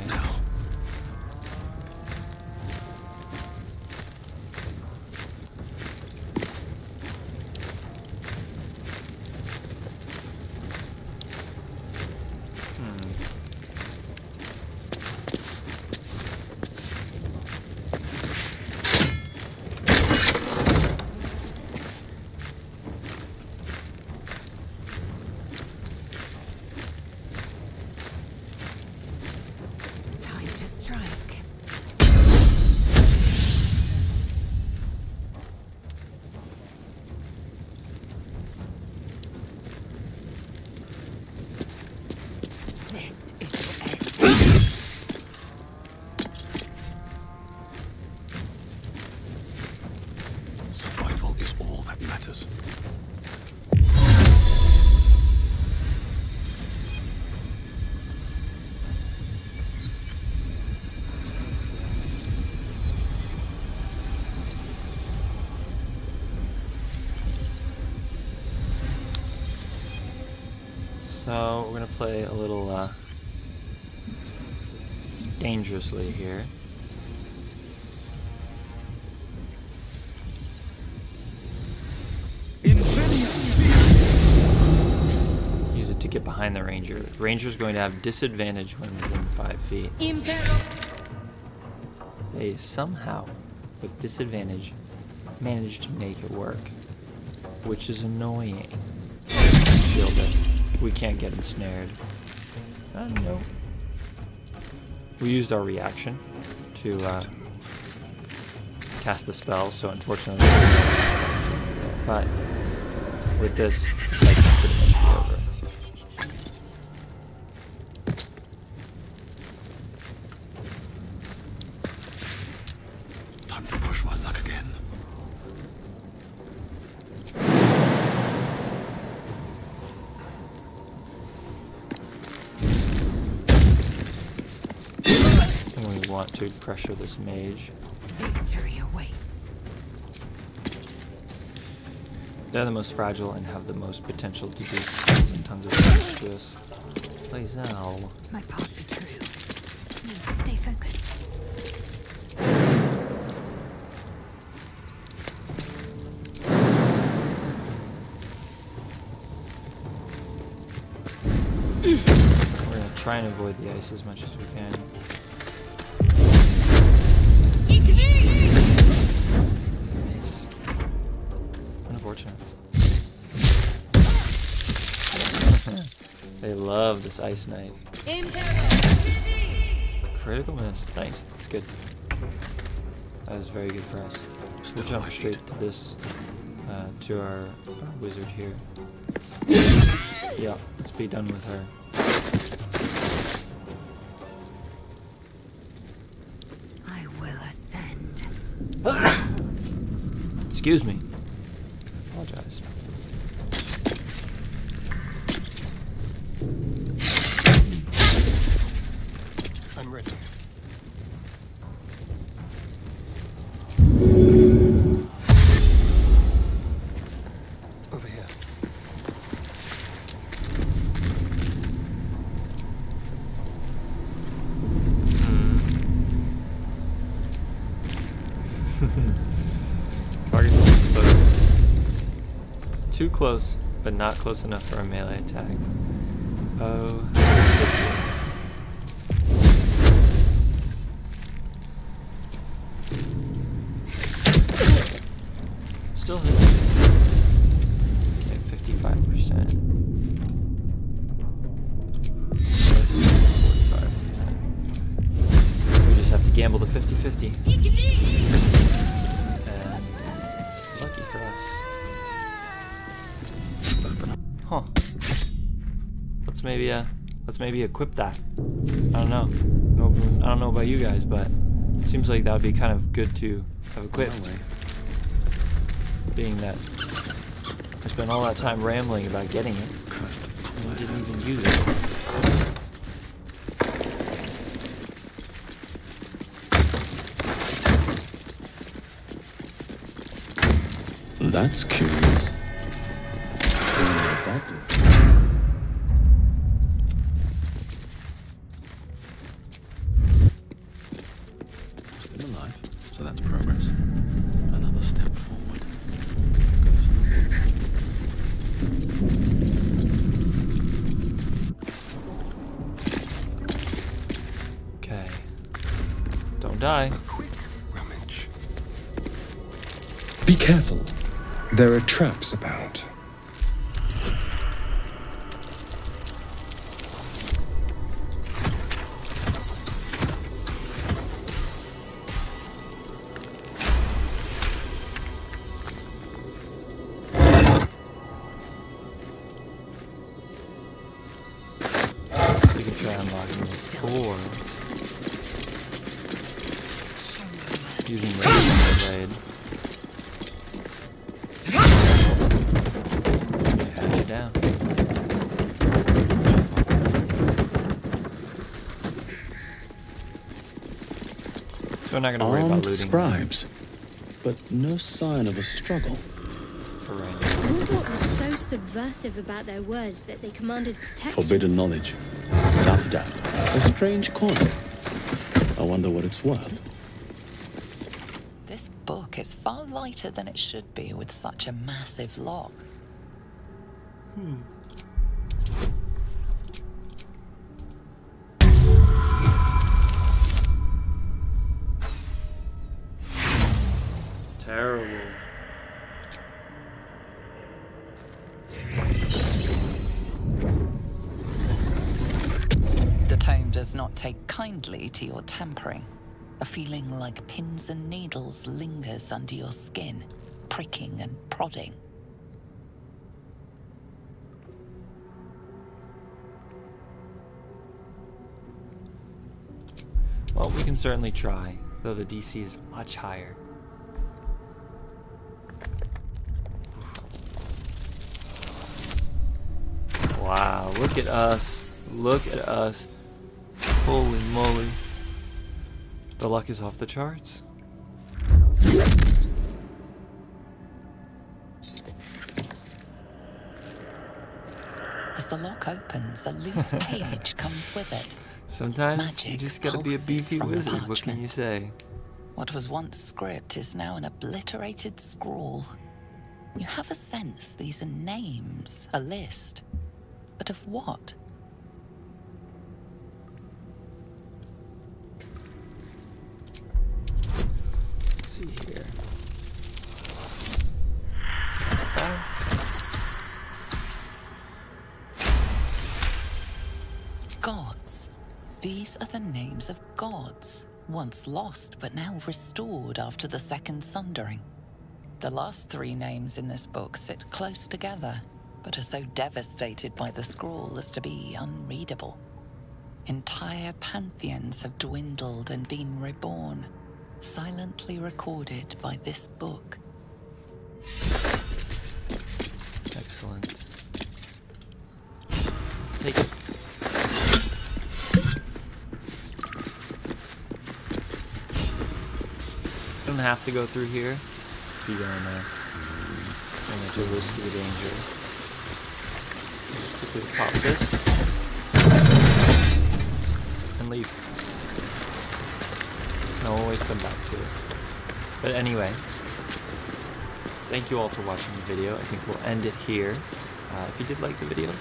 [SPEAKER 11] Survival is all that matters.
[SPEAKER 1] So we're gonna play a little dangerously here. Use it to get behind the ranger. The ranger's going to have disadvantage when within 5 feet. They somehow, with disadvantage, managed to make it work, which is annoying. Shield it. We can't get ensnared. No. We used our reaction to cast the spell, so unfortunately, but with this, that can pretty much be over.
[SPEAKER 11] Time to push my luck again.
[SPEAKER 1] We want to pressure this mage.
[SPEAKER 2] Victory awaits.
[SPEAKER 1] They're the most fragile and have the most potential to do tons and tons of damage to us. Lazelle.
[SPEAKER 2] My path be true. Need to stay focused.
[SPEAKER 1] We're gonna try and avoid the ice as much as we can. Miss. Unfortunate. They love this ice knife. Critical miss. Nice. That's good. That was very good for us. We'll jump straight to this, to our wizard here. Yeah, let's be done with her.
[SPEAKER 2] I will ascend.
[SPEAKER 1] Excuse me. Apologize.
[SPEAKER 8] I'm ready. Over here.
[SPEAKER 1] Target's too close. Too close, but not close enough for a melee attack. Oh, still hit. Okay, 55%. 45%. We just have to gamble the 50-50. And lucky for us. Huh. Let's maybe equip that. I don't know. I don't know about you guys, but it seems like that would be kind of good to have equipped. Being that I spent all that time rambling about getting it, and we didn't even use it.
[SPEAKER 4] That's curious.
[SPEAKER 11] Still alive, so that's progress. Another step forward.
[SPEAKER 1] Okay. Don't die.
[SPEAKER 6] A quick rummage.
[SPEAKER 8] Be careful. There are traps about.
[SPEAKER 1] You can try unlocking this door. Using the blade. Patch it down. So we're not gonna worry about
[SPEAKER 4] Armed
[SPEAKER 1] looting
[SPEAKER 4] scribes, but no sign of a struggle.
[SPEAKER 1] for right
[SPEAKER 5] I
[SPEAKER 1] now.
[SPEAKER 5] wonder what was so subversive about their words that they commanded protection.
[SPEAKER 4] Forbidden knowledge. Without a doubt. A strange coin. I wonder what it's worth.
[SPEAKER 3] This book is far lighter than it should be with such a massive lock.
[SPEAKER 1] Terrible.
[SPEAKER 3] The tome does not take kindly to your tampering. A feeling like pins and needles lingers under your skin, pricking and prodding.
[SPEAKER 1] Well, we can certainly try, though the DC is much higher. Wow, look at us. Look at us. Holy moly. The luck is off the charts.
[SPEAKER 3] As the lock opens, a loose page comes with it.
[SPEAKER 1] Sometimes
[SPEAKER 3] Magic
[SPEAKER 1] you just gotta be a
[SPEAKER 3] pulses
[SPEAKER 1] beefy
[SPEAKER 3] from the
[SPEAKER 1] wizard, what can
[SPEAKER 3] parchment.
[SPEAKER 1] you say?
[SPEAKER 3] What was once script is now an obliterated scrawl. You have a sense these are names, a list. But of what?
[SPEAKER 1] Let's see here.
[SPEAKER 3] Gods. These are the names of gods, once lost but now restored after the Second Sundering. The last three names in this book sit close together, but are so devastated by the scrawl as to be unreadable. Entire pantheons have dwindled and been reborn, silently recorded by this book.
[SPEAKER 1] Excellent. Let's take it. Don't have to go through here if you don't want to risk the danger. Just quickly pop this and leave. And I'll always come back to it. But anyway, thank you all for watching the video. I think we'll end it here. If you did like the video,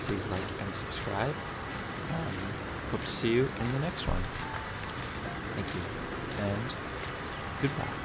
[SPEAKER 1] please like and subscribe. Hope to see you in the next one. Thank you, and goodbye.